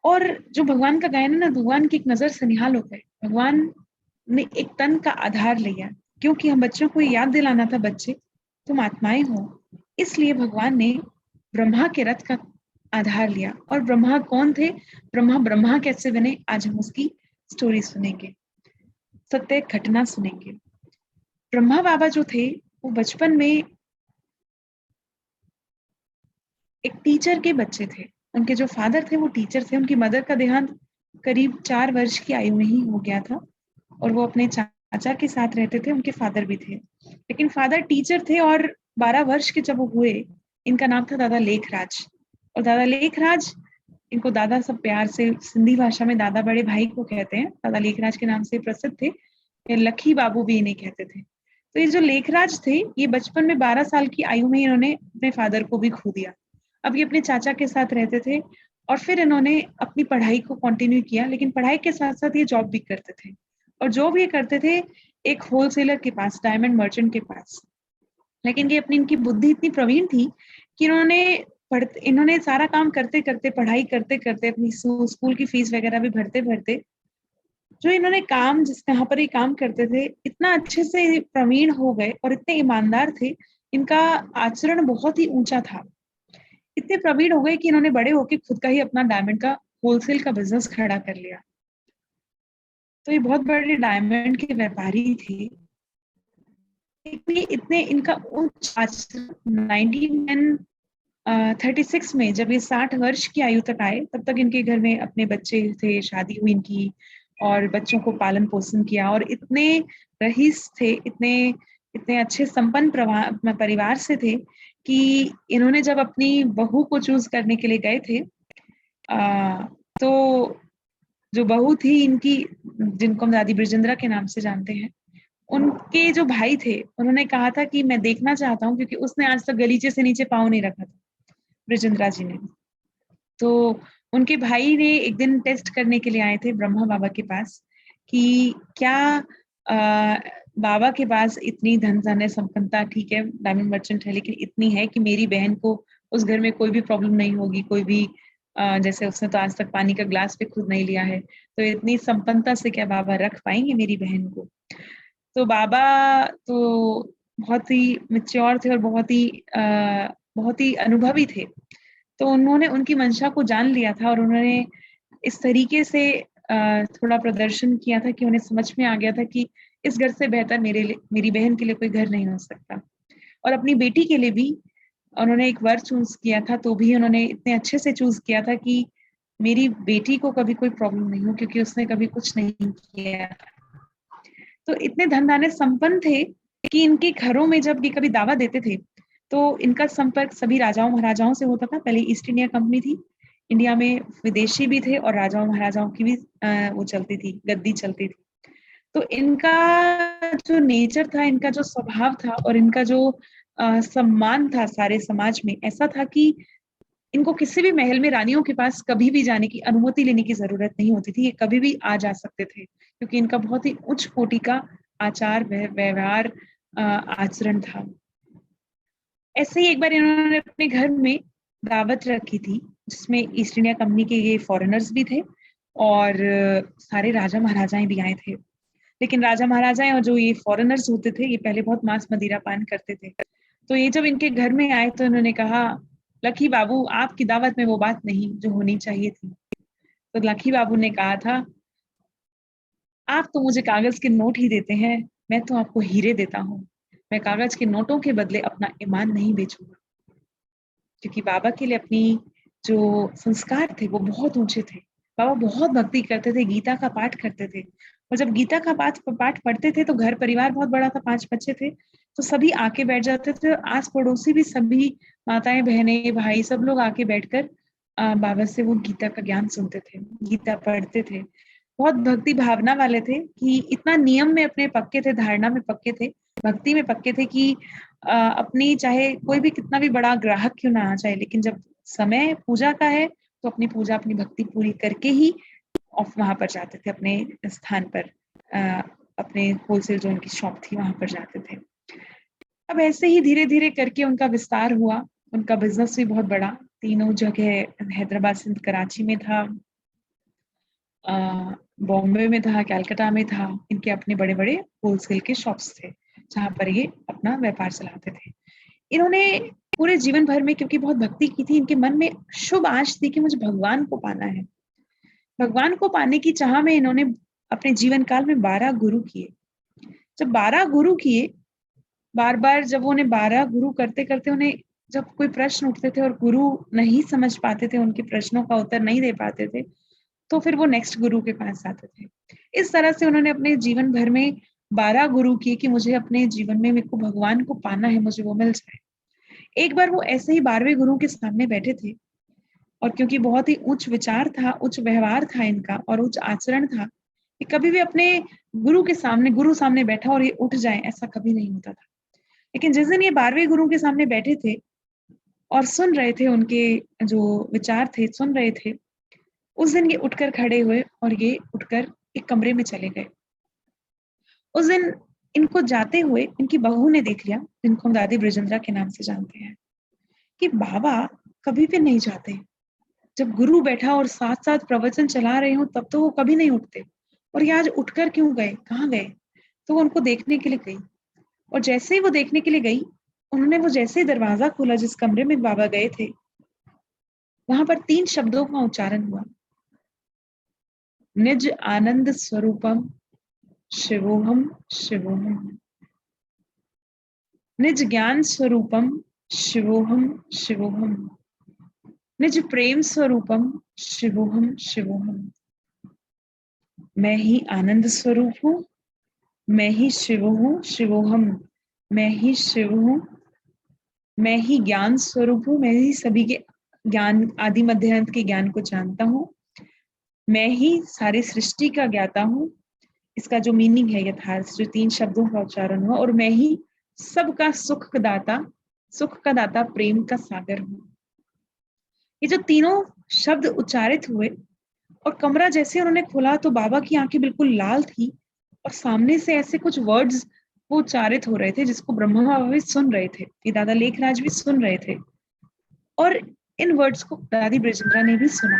S6: और जो भगवान का गायन है ना, भगवान की एक नजर से निहाल हो गए। भगवान ने एक तन का आधार लिया, क्योंकि हम बच्चों को याद दिलाना था, बच्चे तुम आत्माएं हो। इसलिए भगवान ने ब्रह्मा के रथ का आधार लिया। और ब्रह्मा कौन थे? ब्रह्मा कैसे बने, आज हम उसकी स्टोरी सुनेंगे, सत्य घटना सुनेंगे। ब्रह्मा बाबा जो थे, वो बचपन में एक टीचर के बच्चे थे। उनके जो फादर थे वो टीचर थे। उनकी मदर का देहांत करीब 4 वर्ष की आयु में ही हो गया था, और वो अपने चाचा के साथ रहते थे। उनके फादर भी थे, लेकिन फादर टीचर थे। और 12 वर्ष के जब वो हुए, इनका नाम था दादा लेखराज। और दादा लेखराज, इनको दादा सब प्यार से सिंधी भाषा में दादा बड़े भाई को कहते हैं, दादा लेखराज के नाम से प्रसिद्ध थे। लखी बाबू भी इन्हें कहते थे। तो ये जो लेखराज थे, ये बचपन में 12 साल की आयु में इन्होंने अपने फादर को भी खो दिया। अब ये अपने चाचा के साथ रहते थे, और फिर इन्होंने अपनी पढ़ाई को कंटिन्यू किया, लेकिन पढ़ाई के साथ साथ ये जॉब भी करते थे। और जॉब ये करते थे एक होलसेलर के पास, डायमंड मर्चेंट के पास। लेकिन ये अपनी, इनकी बुद्धि इतनी प्रवीण थी कि इन्होंने सारा काम करते करते, पढ़ाई करते करते, अपनी स्कूल की फीस वगैरह भी भरते भरते, जो इन्होंने काम, जिस यहाँ पर ये काम करते थे, इतना अच्छे से प्रवीण हो गए और इतने ईमानदार थे। इनका आचरण बहुत ही ऊंचा था। इतने प्रवीण हो गए कि इन्होंने बड़े होकर खुद का ही अपना डायमंड का होलसेल का बिजनेस खड़ा कर लिया। तो ये बहुत बड़े डायमंड के व्यापारी थे। इतने इनका उच्च आचरण 1936 में, जब ये 60 वर्ष की आयु तक आए, तब तक इनके घर में अपने बच्चे थे, शादी हुई इनकी, और बच्चों को पालन पोषण किया। और इतने रईस थे, इतने अच्छे संपन्न परिवार से थे कि इन्होंने जब अपनी बहू को चूज करने के लिए गए थे, तो जो बहू थी इनकी, जिनको हम दादी ब्रिजेंद्रा के नाम से जानते हैं, उनके जो भाई थे, उन्होंने कहा था कि मैं देखना चाहता हूँ, क्योंकि उसने आज तक गलीचे से नीचे पाँव नहीं रखा था, ब्रिजेंद्रा जी ने। तो उनके भाई ने एक दिन टेस्ट करने के लिए आए थे ब्रह्मा बाबा के पास कि क्या बाबा के पास इतनी धन धन है, संपन्नता, ठीक है डायमंड मर्चेंट है, लेकिन इतनी है कि मेरी बहन को उस घर में कोई भी प्रॉब्लम नहीं होगी, कोई भी जैसे उसने तो आज तक पानी का ग्लास भी खुद नहीं लिया है, तो इतनी संपन्नता से क्या बाबा रख पाएंगे मेरी बहन को। तो बाबा तो बहुत ही मैच्योर थे और बहुत ही अनुभवी थे। तो उन्होंने उनकी मंशा को जान लिया था और उन्होंने इस तरीके से थोड़ा प्रदर्शन किया था कि उन्हें समझ में आ गया था कि इस घर से बेहतर मेरी बहन के लिए कोई घर नहीं हो सकता। और अपनी बेटी के लिए भी उन्होंने एक वर चूज किया था, तो भी उन्होंने इतने अच्छे से चूज किया था कि मेरी बेटी को कभी कोई प्रॉब्लम नहीं हो, क्योंकि उसने कभी कुछ नहीं किया। तो इतने धनधान्य संपन्न थे कि इनके घरों में जब ये कभी दावा देते थे तो इनका संपर्क सभी राजाओं महाराजाओं से होता था। पहले ईस्ट इंडिया कंपनी थी, इंडिया में विदेशी भी थे और राजाओं महाराजाओं की भी वो चलती थी, गद्दी चलती थी। तो इनका जो नेचर था, इनका जो स्वभाव था और इनका जो सम्मान था सारे समाज में, ऐसा था कि इनको किसी भी महल में रानियों के पास कभी भी जाने की अनुमति लेने की जरूरत नहीं होती थी, ये कभी भी आ जा सकते थे, क्योंकि इनका बहुत ही उच्च कोटि का आचार व्यवहार आचरण था। ऐसे ही एक बार इन्होंने अपने घर में दावत रखी थी जिसमें ईस्ट इंडिया कंपनी के ये फॉरेनर्स भी थे और सारे राजा महाराजाएं भी आए थे। लेकिन राजा महाराजाएं और जो ये फॉरेनर्स होते थे, ये पहले बहुत मांस मदिरा पान करते थे। तो ये जब इनके घर में आए तो इन्होंने कहा, लकी बाबू आपकी दावत में वो बात नहीं जो होनी चाहिए थी। तो लकी बाबू ने कहा था, आप तो मुझे कागज के नोट ही देते हैं, मैं तो आपको हीरे देता हूँ। मैं कागज के नोटों के बदले अपना ईमान नहीं बेचूंगा। क्योंकि बाबा के लिए अपनी जो संस्कार थे वो बहुत ऊंचे थे। बाबा बहुत भक्ति करते थे, गीता का पाठ करते थे, और जब गीता का पाठ पढ़ते थे तो घर परिवार बहुत बड़ा था, 5 बच्चे थे, तो सभी आके बैठ जाते थे। आस पड़ोसी भी सभी माताएं बहनें भाई सब लोग आके बैठकर बाबा से वो गीता का ज्ञान सुनते थे, गीता पढ़ते थे। बहुत भक्ति भावना वाले थे कि इतना नियम में अपने पक्के थे, धारणा में पक्के थे, भक्ति में पक्के थे कि अपनी चाहे कोई भी कितना भी बड़ा ग्राहक क्यों ना आ जाए, लेकिन जब समय पूजा का है तो अपनी पूजा अपनी भक्ति पूरी करके ही वहां पर जाते थे, अपने स्थान पर अपने होलसेल जो उनकी शॉप थी वहां पर जाते थे। अब ऐसे ही धीरे धीरे करके उनका विस्तार हुआ, उनका बिजनेस भी बहुत बड़ा, तीनों जगह हैदराबाद, सिंध, कराची में था, बॉम्बे में था, कलकत्ता में था। इनके अपने बड़े बड़े होलसेल के शॉप्स थे जहां पर ये अपना व्यापार चलाते थे। इन्होंने पूरे जीवन भर में क्योंकि बहुत भक्ति की थी, इनके मन में शुभ आश थी कि मुझे भगवान को पाना है। भगवान को पाने की चाह में इन्होंने अपने जीवन काल में 12 गुरु किए। जब 12 गुरु किए, बार बार जब उन्हें 12 गुरु करते करते उन्हें जब कोई प्रश्न उठते थे और गुरु नहीं समझ पाते थे, उनके प्रश्नों का उत्तर नहीं दे पाते थे, तो फिर वो नेक्स्ट गुरु के पास जाते थे। इस तरह से उन्होंने अपने जीवन भर में 12 गुरु किए कि मुझे अपने जीवन में मेरे को भगवान को पाना है, मुझे वो मिल जाए। एक बार वो ऐसे ही 12वें गुरु के सामने बैठे थे और क्योंकि बहुत ही उच्च विचार था, उच्च व्यवहार था इनका और उच्च आचरण था, कि कभी भी अपने गुरु सामने बैठा और ये उठ जाए, ऐसा कभी नहीं होता था। लेकिन जिस दिन ये 12वें गुरु के सामने बैठे थे और सुन रहे थे, उनके जो विचार थे सुन रहे थे, उस दिन ये उठकर खड़े हुए और ये उठकर एक कमरे में चले गए। उस दिन इनको जाते हुए इनकी बहू ने देख लिया, जिनको हम दादी ब्रिजेंद्रा के नाम से जानते हैं, कि बाबा कभी भी नहीं जाते। जब गुरु बैठा और साथ साथ प्रवचन चला रहे हो तब तो वो कभी नहीं उठते, और ये आज उठकर क्यों गए, कहाँ गए? तो वो उनको देखने के लिए गई, और जैसे ही वो देखने के लिए गई, उन्होंने वो जैसे ही दरवाजा खोला जिस कमरे में बाबा गए थे, वहां पर 3 शब्दों का उच्चारण हुआ, निज आनंद स्वरूपम शिवोहम शिवोहम, निज ज्ञान स्वरूपम शिवोहम शिवोहम, निज प्रेम स्वरूपम शिवोहम शिवोहम। मैं ही आनंद स्वरूप हूँ, मैं ही शिव हूँ शिवोहम, मैं ही शिव हूँ, मैं ही ज्ञान स्वरूप हूँ, मैं ही सभी के ज्ञान आदि मध्य अंत के ज्ञान को जानता हूँ, मैं ही सारी सृष्टि का ज्ञाता हूँ। इसका जो मीनिंग है यथार्थ, जो 3 शब्दों का उच्चारण हुआ, और मैं ही सबका सुख का दाता प्रेम का सागर हूँ। ये जो तीनों शब्द उच्चारित हुए और कमरा जैसे उन्होंने खोला तो बाबा की आंखें बिल्कुल लाल थी और सामने से ऐसे कुछ वर्ड्स वो उच्चारित हो रहे थे, जिसको ब्रह्मा बाबा भी सुन रहे थे, ये दादा लेखराज भी सुन रहे थे, और इन वर्ड्स को दादी ब्रजेंद्रा ने भी सुना।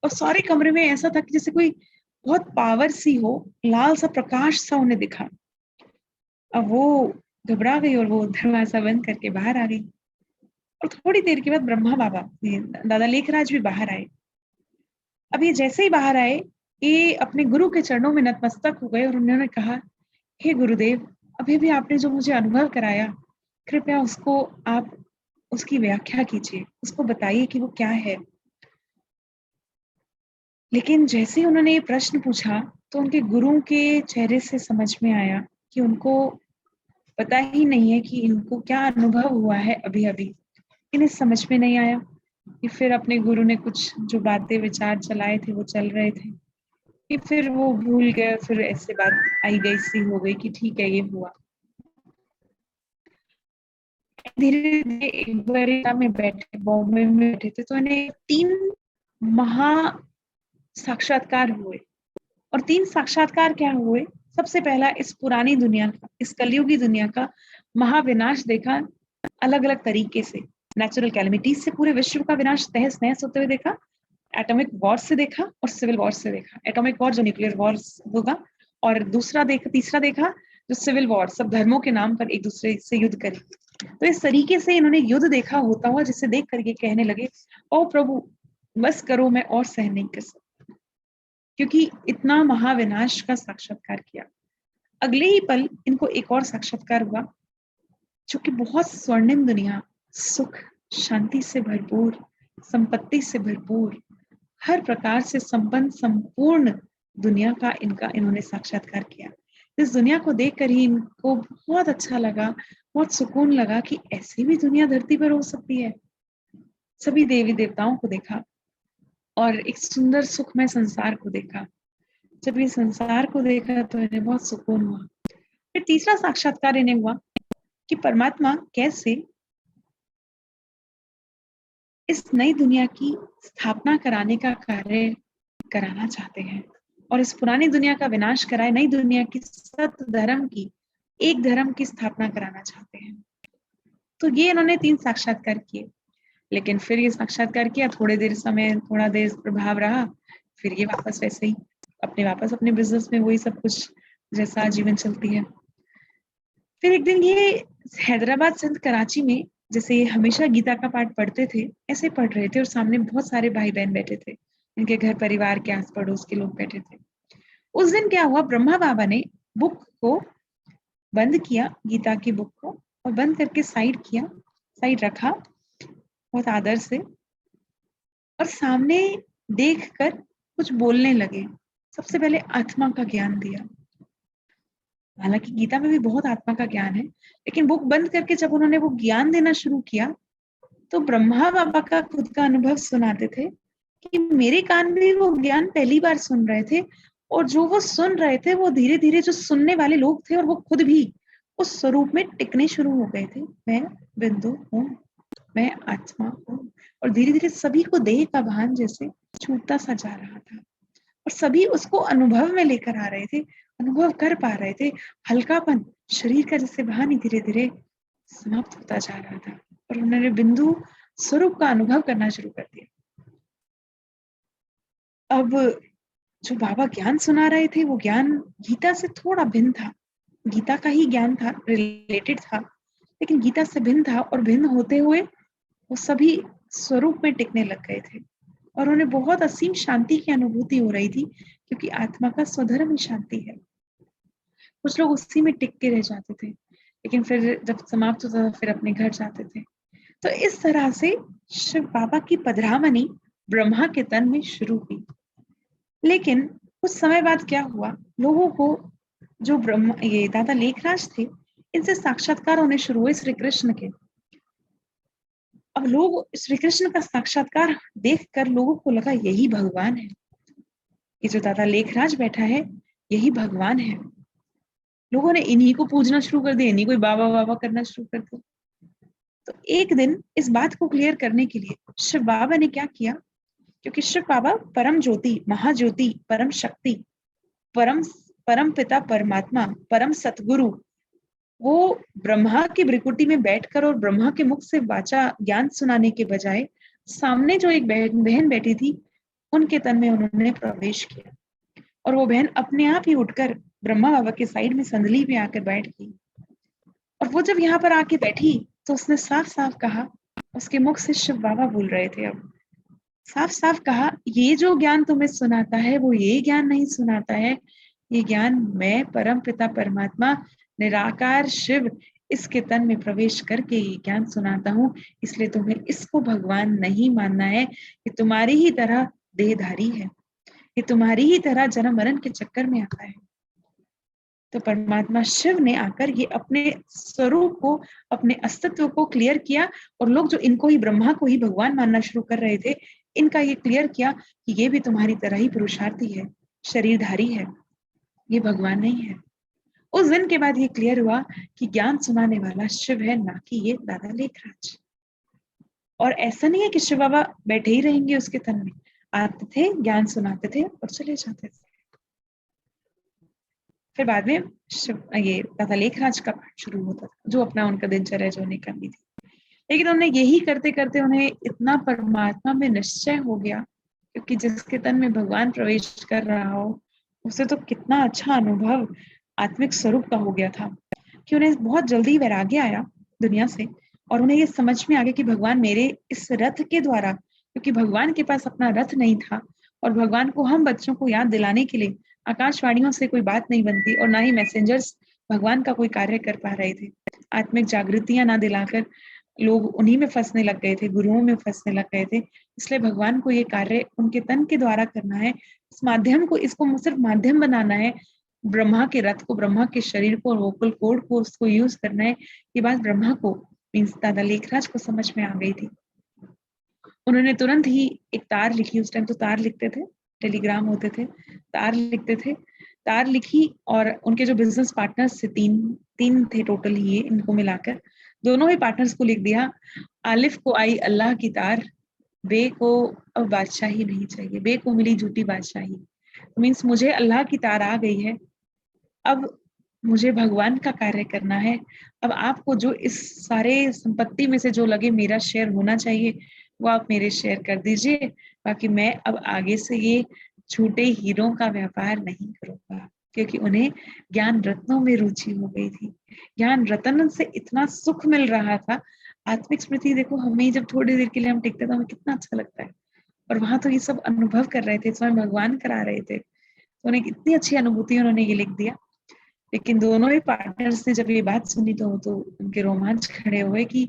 S6: और सारे कमरे में ऐसा था कि जैसे कोई बहुत पावर सी हो, लाल सा प्रकाश सा उन्हें दिखा। अब वो घबरा गई और वो दरवाजा बंद करके बाहर आ गई। और थोड़ी देर के बाद ब्रह्मा बाबा, दादा लेखराज भी बाहर आए। अब ये जैसे ही बाहर आए, ये अपने गुरु के चरणों में नतमस्तक हो गए और उन्होंने कहा, हे गुरुदेव, अभी भी आपने जो मुझे अनुभव कराया, कृपया उसको आप उसकी व्याख्या कीजिए, उसको बताइए कि वो क्या है। लेकिन जैसे ही उन्होंने ये प्रश्न पूछा तो उनके गुरु के चेहरे से समझ में आया कि उनको पता ही नहीं है कि इनको क्या अनुभव हुआ है अभी अभी, इन्हें समझ में नहीं आया। कि फिर अपने गुरु ने कुछ जो बातें विचार चलाए थे वो चल रहे थे, कि फिर वो भूल गए, फिर ऐसे बात आई गई सी हो गई कि ठीक है ये हुआ। धीरे धीरे एक बार में बैठे, बॉम्बे में बैठे थे, तो इन्हें 3 महा साक्षात्कार हुए। और 3 साक्षात्कार क्या हुए? सबसे पहला इस पुरानी दुनिया का, इस कलयुगी दुनिया का महाविनाश देखा अलग अलग तरीके से। नेचुरल कैलेमिटीज से पूरे विश्व का विनाश तहस नहस होते हुए देखा, एटॉमिक वॉर से देखा और सिविल वॉर से देखा। एटॉमिक वॉर जो न्यूक्लियर वॉर होगा, और तीसरा देखा जो सिविल वॉर, सब धर्मों के नाम पर एक दूसरे से युद्ध करेंगे। तो इस तरीके से इन्होंने युद्ध देखा होता हुआ, जिसे देख करके कहने लगे, ओ प्रभु बस करो, मैं और सहन नहीं कर सकता, क्योंकि इतना महाविनाश का साक्षात्कार किया। अगले ही पल इनको एक और साक्षात्कार हुआ, जो कि बहुत स्वर्णिम दुनिया, सुख शांति से भरपूर, संपत्ति से भरपूर, हर प्रकार से संपन्न संपूर्ण दुनिया का इन्होंने साक्षात्कार किया। इस दुनिया को देखकर ही इनको बहुत अच्छा लगा, बहुत सुकून लगा कि ऐसी भी दुनिया धरती पर हो सकती है। सभी देवी देवताओं को देखा और एक सुंदर सुखमय संसार को देखा। जब ये संसार को देखा तो इन्हें बहुत सुकून हुआ। फिर तीसरा साक्षात्कार इन्हें हुआ कि परमात्मा कैसे इस नई दुनिया की स्थापना कराने का कार्य कराना चाहते हैं, और इस पुरानी दुनिया का विनाश कराए, नई दुनिया की सत धर्म की, एक धर्म की स्थापना कराना चाहते हैं। तो ये इन्होंने 3 साक्षात्कार किए। लेकिन फिर ये साक्षात्कार किया, थोड़ा देर प्रभाव रहा, फिर ये वापस वैसे ही अपने बिजनेस में, वही सब कुछ जैसा जीवन चलती है। फिर एक दिन ये हैदराबाद संत कराची में, जैसे ये हमेशा गीता का पाठ पढ़ते थे, ऐसे पढ़ रहे थे, और सामने बहुत सारे भाई बहन बैठे थे, इनके घर परिवार के आस पड़ोस के लोग बैठे थे। उस दिन क्या हुआ, ब्रह्मा बाबा ने बुक को बंद किया, गीता की बुक को, और बंद करके साइड रखा बहुत आदर से, और सामने देखकर कुछ बोलने लगे। सबसे पहले आत्मा का ज्ञान दिया। हालांकि गीता में भी बहुत आत्मा का ज्ञान है, लेकिन बुक बंद करके जब उन्होंने वो ज्ञान देना शुरू किया, तो ब्रह्मा बाबा का खुद का अनुभव सुनाते थे कि मेरे कान में वो ज्ञान पहली बार सुन रहे थे, और जो वो सुन रहे थे वो धीरे धीरे जो सुनने वाले लोग थे और वो खुद भी उस स्वरूप में टिकने शुरू हो गए थे। मैं बिंदु हूँ, मैं आत्मा हूँ, और धीरे धीरे सभी को देह का भान जैसे छूटता सा जा रहा था, और सभी उसको अनुभव में लेकर आ रहे थे, अनुभव कर पा रहे थे। हल्कापन शरीर का जैसे भान ही धीरे धीरे समाप्त होता जा रहा था, और उन्होंने बिंदु स्वरूप का अनुभव करना शुरू कर दिया। अब जो बाबा ज्ञान सुना रहे थे, वो ज्ञान गीता से थोड़ा भिन्न था, गीता का ही ज्ञान था, रिलेटेड था, लेकिन गीता से भिन्न था, और भिन्न होते हुए वो सभी स्वरूप में टिकने लग गए थे, और उन्हें बहुत असीम शांति की अनुभूति हो रही थी, क्योंकि आत्मा का स्वधर्म ही शांति है। कुछ लोग उसी में टिक के रह जाते थे, लेकिन फिर जब समाप्त होता था फिर अपने घर जाते थे। तो इस तरह से शिव बाबा की पधरामनी ब्रह्मा के तन में शुरू हुई। लेकिन कुछ समय बाद क्या हुआ, लोगों को जो ये दादा लेखराज थे, इनसे साक्षात्कार होने शुरू हुए श्री कृष्ण के। अब लोग श्री कृष्ण का साक्षात्कार देखकर लोगों को लगा यही भगवान है, ये जो दादा लेखराज बैठा है यही भगवान है। लोगों ने इन्हीं को पूजना शुरू कर दिया, इन्हीं को बाबा बाबा करना शुरू कर दिया। तो एक दिन इस बात को क्लियर करने के लिए शिव बाबा ने क्या किया, क्योंकि शिव बाबा परम ज्योति, महाज्योति, परम शक्ति, परम पिता परमात्मा, परम सतगुरु, वो ब्रह्मा की भ्रिकुटी में बैठकर और ब्रह्मा के मुख से वाचा ज्ञान सुनाने के बजाय सामने जो एक बहन बैठी थी उनके तन में उन्होंने प्रवेश किया, और वो बहन अपने आप ही उठकर ब्रह्मा बाबा के साइड में संदली पे आकर बैठ गई। और वो जब यहाँ पर आके बैठी तो उसने साफ साफ कहा, उसके मुख से शिव बाबा बोल रहे थे, अब साफ साफ कहा, ये जो ज्ञान तुम्हें सुनाता है वो ये ज्ञान नहीं सुनाता है, ये ज्ञान मैं परम पिता परमात्मा निराकार शिव इसके तन में प्रवेश करके ये ज्ञान सुनाता हूँ, इसलिए तुम्हें इसको भगवान नहीं मानना है, ये तुम्हारी ही तरह देहधारी है, ये तुम्हारी ही तरह जन्म मरण के चक्कर में आता है। तो परमात्मा शिव ने आकर ये अपने स्वरूप को, अपने अस्तित्व को क्लियर किया, और लोग जो इनको ही ब्रह्मा को ही भगवान मानना शुरू कर रहे थे, इनका ये क्लियर किया कि ये भी तुम्हारी तरह ही पुरुषार्थी है, शरीरधारी है, ये भगवान नहीं है। उस दिन के बाद ये क्लियर हुआ कि ज्ञान सुनाने वाला शिव है, ना कि ये दादा लेखराज। और ऐसा नहीं है कि शिव बाबा बैठे ही रहेंगे उसके तन में, आते थे, ज्ञान सुनाते थे और चले जाते थे। फिर बाद में ये दादा लेखराज का पाठ शुरू होता था, जो अपना उनका दिनचर्या जो उन्हें करनी थी। लेकिन उन्हें यही करते करते उन्हें इतना परमात्मा में निश्चय हो गया, क्योंकि जिसके तन में भगवान प्रवेश कर रहा हो उसे तो कितना अच्छा अनुभव आत्मिक स्वरूप का हो गया था, कि उन्हें बहुत जल्दी वैराग्य आया दुनिया से, और उन्हें ये समझ में आ गया कि भगवान मेरे इस रथ के द्वारा, क्योंकि भगवान के पास अपना रथ नहीं था, और भगवान को हम बच्चों को याद दिलाने के लिए आकाशवाणियों से कोई बात नहीं बनती, और ना ही मैसेंजर्स भगवान का कोई कार्य कर पा रहे थे। आत्मिक जागृतियां ना दिलाकर लोग उन्हीं में फंसने लग गए थे, गुरुओं में फंसने लग गए थे। इसलिए भगवान को ये कार्य उनके तन के द्वारा करना है, इस माध्यम को, इसको सिर्फ माध्यम बनाना है, ब्रह्मा के रथ को, ब्रह्मा के शरीर को और वोकल कोड को उसको यूज करना है। ये बात ब्रह्मा को, मीन्स दादा लेखराज को समझ में आ गई थी। उन्होंने तुरंत ही एक तार लिखी, उस टाइम तो तार लिखते थे, टेलीग्राम होते थे, तार लिखते थे, तार लिखी, और उनके जो बिजनेस पार्टनर्स थे, तीन थे टोटल ही, इनको मिलाकर दोनों ही पार्टनर्स को लिख दिया, आलिफ को आई अल्लाह की तार, बे को अब बादशाही नहीं चाहिए, बे को मिली झूठी बादशाही। मीन्स मुझे अल्लाह की तार आ गई है, अब मुझे भगवान का कार्य करना है। अब आपको जो इस सारे संपत्ति में से जो लगे मेरा शेयर होना चाहिए वो आप मेरे शेयर कर दीजिए, बाकी मैं अब आगे से ये झूठे हीरों का व्यापार नहीं करूंगा, क्योंकि उन्हें ज्ञान रत्नों में रुचि हो गई थी। ज्ञान रत्न से इतना सुख मिल रहा था। आत्मिक स्मृति देखो, हमें जब थोड़ी देर के लिए हम टिकते तो हमें कितना अच्छा लगता है, और वहां तो ये सब अनुभव कर रहे थे, स्वयं भगवान करा रहे थे, तो उन्हें कितनी अच्छी अनुभूति, उन्होंने ये लिख दिया। लेकिन दोनों ही पार्टनर्स ने जब ये बात सुनी तो उनके रोमांच खड़े हुए कि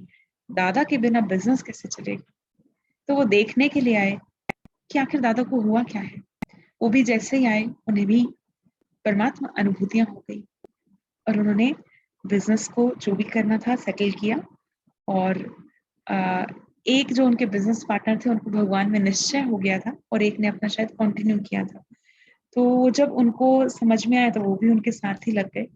S6: दादा के बिना बिजनेस कैसे चलेगा। तो वो देखने के लिए आए कि आखिर दादा को हुआ क्या है। वो भी जैसे ही आए उन्हें भी परमात्मा अनुभूतियां हो गई, और उन्होंने बिजनेस को जो भी करना था सेटल किया। और एक जो उनके बिजनेस पार्टनर थे उनको भगवान में निश्चय हो गया था, और एक ने अपना शायद कंटिन्यू किया था। तो जब उनको समझ में आया तो वो भी उनके साथ ही लग गए,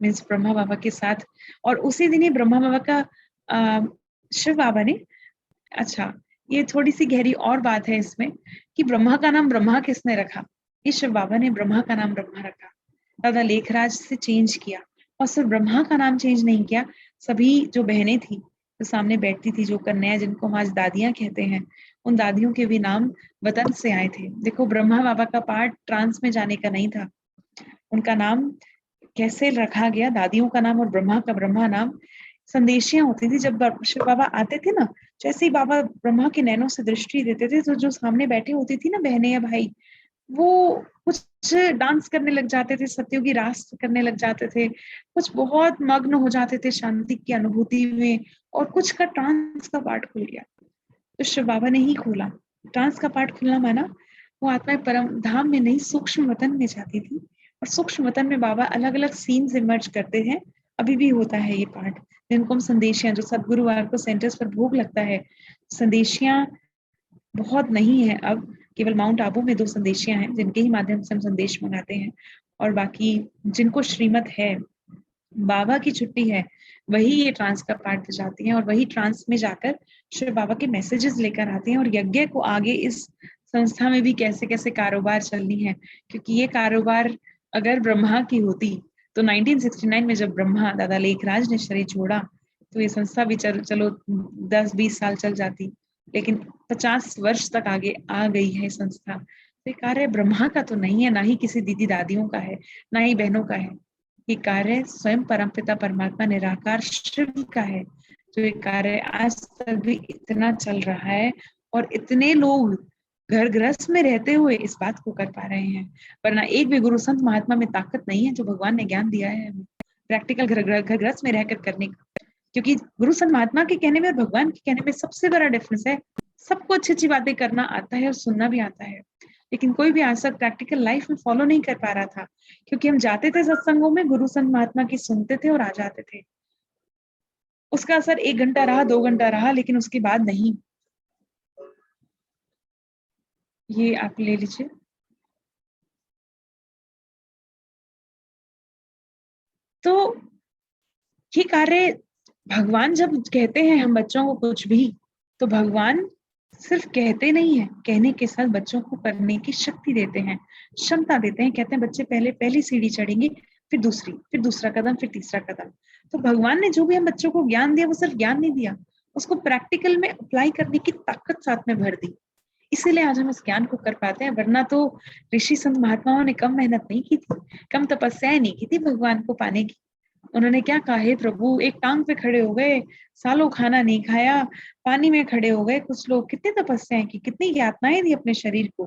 S6: मीन्स ब्रह्मा बाबा के साथ। और उसी दिन ही ब्रह्मा बाबा का शिव बाबा ने, अच्छा ये थोड़ी सी गहरी और बात है इसमें, कि ब्रह्मा का नाम ब्रह्मा किसने रखा? ये शिव बाबा ने ब्रह्मा का नाम ब्रह्मा रखा, दादा लेखराज से चेंज किया। और सिर्फ ब्रह्मा का नाम चेंज नहीं किया, सभी जो बहनें थी जो सामने बैठती थी, जो कन्याएं जिनको हम आज दादियां कहते हैं, उन दादियों के भी नाम वतन से आए थे। देखो ब्रह्मा बाबा का पार्ट ट्रांस में जाने का नहीं था, उनका नाम कैसे रखा गया, दादियों का नाम और ब्रह्मा का ब्रह्मा नाम, संदेशियां होती थी। जब शिव बाबा आते थे ना, जैसे ही बाबा ब्रह्मा के नैनों से दृष्टि देते थे, तो जो सामने बैठे होती थी ना बहनें या भाई, वो कुछ डांस करने लग जाते थे, सत्योगी रास करने लग जाते थे, कुछ बहुत मग्न हो जाते थे शांति की अनुभूति में, और कुछ का ट्रांस का पार्ट खुल गया। तो शिव बाबा ने ही खोला। ट्रांस का पार्ट खुलना माना वो आत्मा परम धाम में नहीं, सूक्ष्म वतन में जाती थी, और सूक्ष्म वतन में बाबा अलग अलग सीन्स इमर्ज करते हैं। अभी भी होता है ये पार्ट, जिनको हम संदेशियां, जो सदगुरुवार को सेंटर्स पर भोग लगता है, संदेशियां बहुत नहीं है अब, केवल माउंट आबू में 2 संदेशियां हैं जिनके ही माध्यम से हम संदेश मंगाते हैं, और बाकी जिनको श्रीमत है, बाबा की छुट्टी है, वही ये ट्रांस का पार्ट जाती हैं, और वही ट्रांस में जाकर शिव बाबा के मैसेजेस लेकर आते हैं, और यज्ञ को आगे इस संस्था में भी कैसे कैसे कारोबार चलनी है। क्योंकि ये कारोबार अगर ब्रह्मा की होती तो 1969 में जब ब्रह्मा दादा लेखराज ने शरीर छोड़ा तो ये संस्था भी चलो 10-20 साल चल जाती, लेकिन 50 वर्ष तक आगे आ गई है संस्था। तो ये कार्य ब्रह्मा का तो नहीं है, ना ही किसी दीदी दादियों का है, ना ही बहनों का है। ये कार्य स्वयं परमपिता परमात्मा निराकार शिव का है। जो ये कार्य आज तक भी इतना चल रहा है और इतने लोग घर गृहस्थ में रहते हुए इस बात को कर पा रहे हैं। वरना एक भी गुरु संत महात्मा में ताकत नहीं है जो भगवान ने ज्ञान दिया है प्रैक्टिकल घर गृहस्थ में रहकर करने का। क्योंकि गुरु संत महात्मा के कहने में और भगवान के कहने में सबसे बड़ा डिफरेंस है, सबको अच्छी अच्छी बातें करना आता है और सुनना भी आता है, लेकिन कोई भी आज तक प्रैक्टिकल लाइफ में फॉलो नहीं कर पा रहा था। क्योंकि हम जाते थे सत्संगों में, गुरु संत महात्मा की सुनते थे और आ जाते थे। उसका असर 1 घंटा रहा, 2 घंटा रहा, लेकिन उसके बाद नहीं। ये आप ले लीजिए। तो ये कार्य भगवान जब कहते हैं हम बच्चों को कुछ भी, तो भगवान सिर्फ कहते नहीं है, कहने के साथ बच्चों को करने की शक्ति देते हैं, क्षमता देते हैं। कहते हैं बच्चे पहले पहली सीढ़ी चढ़ेंगे, फिर दूसरी, फिर दूसरा कदम, फिर तीसरा कदम। तो भगवान ने जो भी हम बच्चों को ज्ञान दिया वो सिर्फ ज्ञान नहीं दिया, उसको प्रैक्टिकल में अप्लाई करने की ताकत साथ में भर दी। इसीलिए आज हम इस ज्ञान को कर पाते हैं। वरना तो ऋषि संत महात्माओं ने कम मेहनत नहीं की थी, कम तपस्याएं नहीं की थी भगवान को पाने की। उन्होंने क्या कहा, हे प्रभु, एक टांग पे खड़े हो गए, सालों खाना नहीं खाया, पानी में खड़े हो गए कुछ लोग, कितनी तपस्याएं की, कितनी यातनाएं दी अपने शरीर को।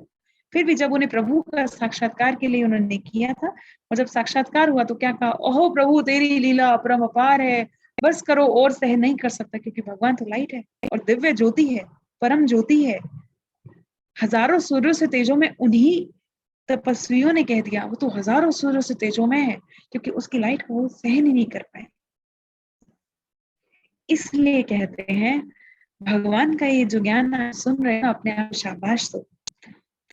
S6: फिर भी जब उन्हें प्रभु का साक्षात्कार के लिए उन्होंने किया था, और जब साक्षात्कार हुआ तो क्या कहा, ओहो प्रभु तेरी लीला अपरम अपार है, बस करो, और सहन नहीं कर सकता। क्योंकि भगवान तो लाइट है और दिव्य ज्योति है, परम ज्योति है। हजारों सूर्यों से तेजों में उन्हीं तपस्वियों ने कह दिया वो तो हजारों सूर्यों से तेजों में है, क्योंकि उसकी लाइट को वो सहन ही नहीं कर पाए। इसलिए कहते हैं भगवान का ये जो ज्ञान आप सुन रहे हो, अपने आप शाबाश दो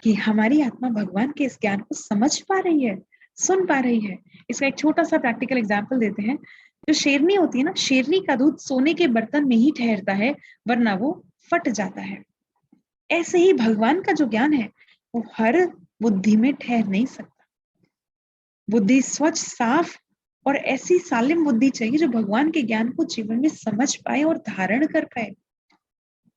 S6: कि हमारी आत्मा भगवान के इस ज्ञान को समझ पा रही है, सुन पा रही है। इसका एक छोटा सा प्रैक्टिकल एग्जाम्पल देते हैं। जो शेरनी होती है ना, शेरनी का दूध सोने के बर्तन में ही ठहरता है, वरना वो फट जाता है। ऐसे ही भगवान का जो ज्ञान है वो हर बुद्धि में ठहर नहीं सकता। बुद्धि स्वच्छ, साफ और ऐसी सालिम बुद्धि चाहिए जो भगवान के ज्ञान को जीवन में समझ पाए और धारण कर पाए।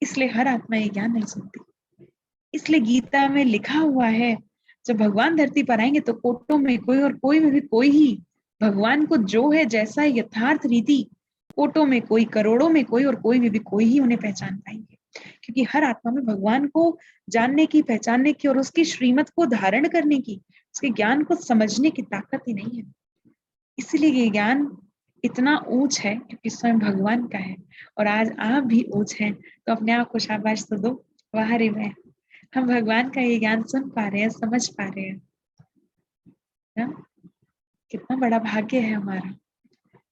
S6: इसलिए हर आत्मा ये ज्ञान नहीं सुनती। इसलिए गीता में लिखा हुआ है, जब भगवान धरती पर आएंगे तो कोटों में कोई और कोई में भी कोई ही भगवान को जो है जैसा यथार्थ रीति, कोटों में कोई, करोड़ों में कोई और कोई में भी कोई ही उन्हें पहचान पाएंगे। क्योंकि हर आत्मा में भगवान को जानने की, पहचानने की और उसकी श्रीमत को धारण करने की, उसके ज्ञान को समझने की ताकत ही नहीं है। इसलिए ये ज्ञान इतना ऊंच है क्योंकि स्वयं भगवान का है। और आज आप भी ऊंच हैं, तो अपने आप को शाबाश तो दो। वाह रे वाह, हम भगवान का ये ज्ञान सुन पा रहे हैं, समझ पा रहे हैं ना? कितना बड़ा भाग्य है हमारा,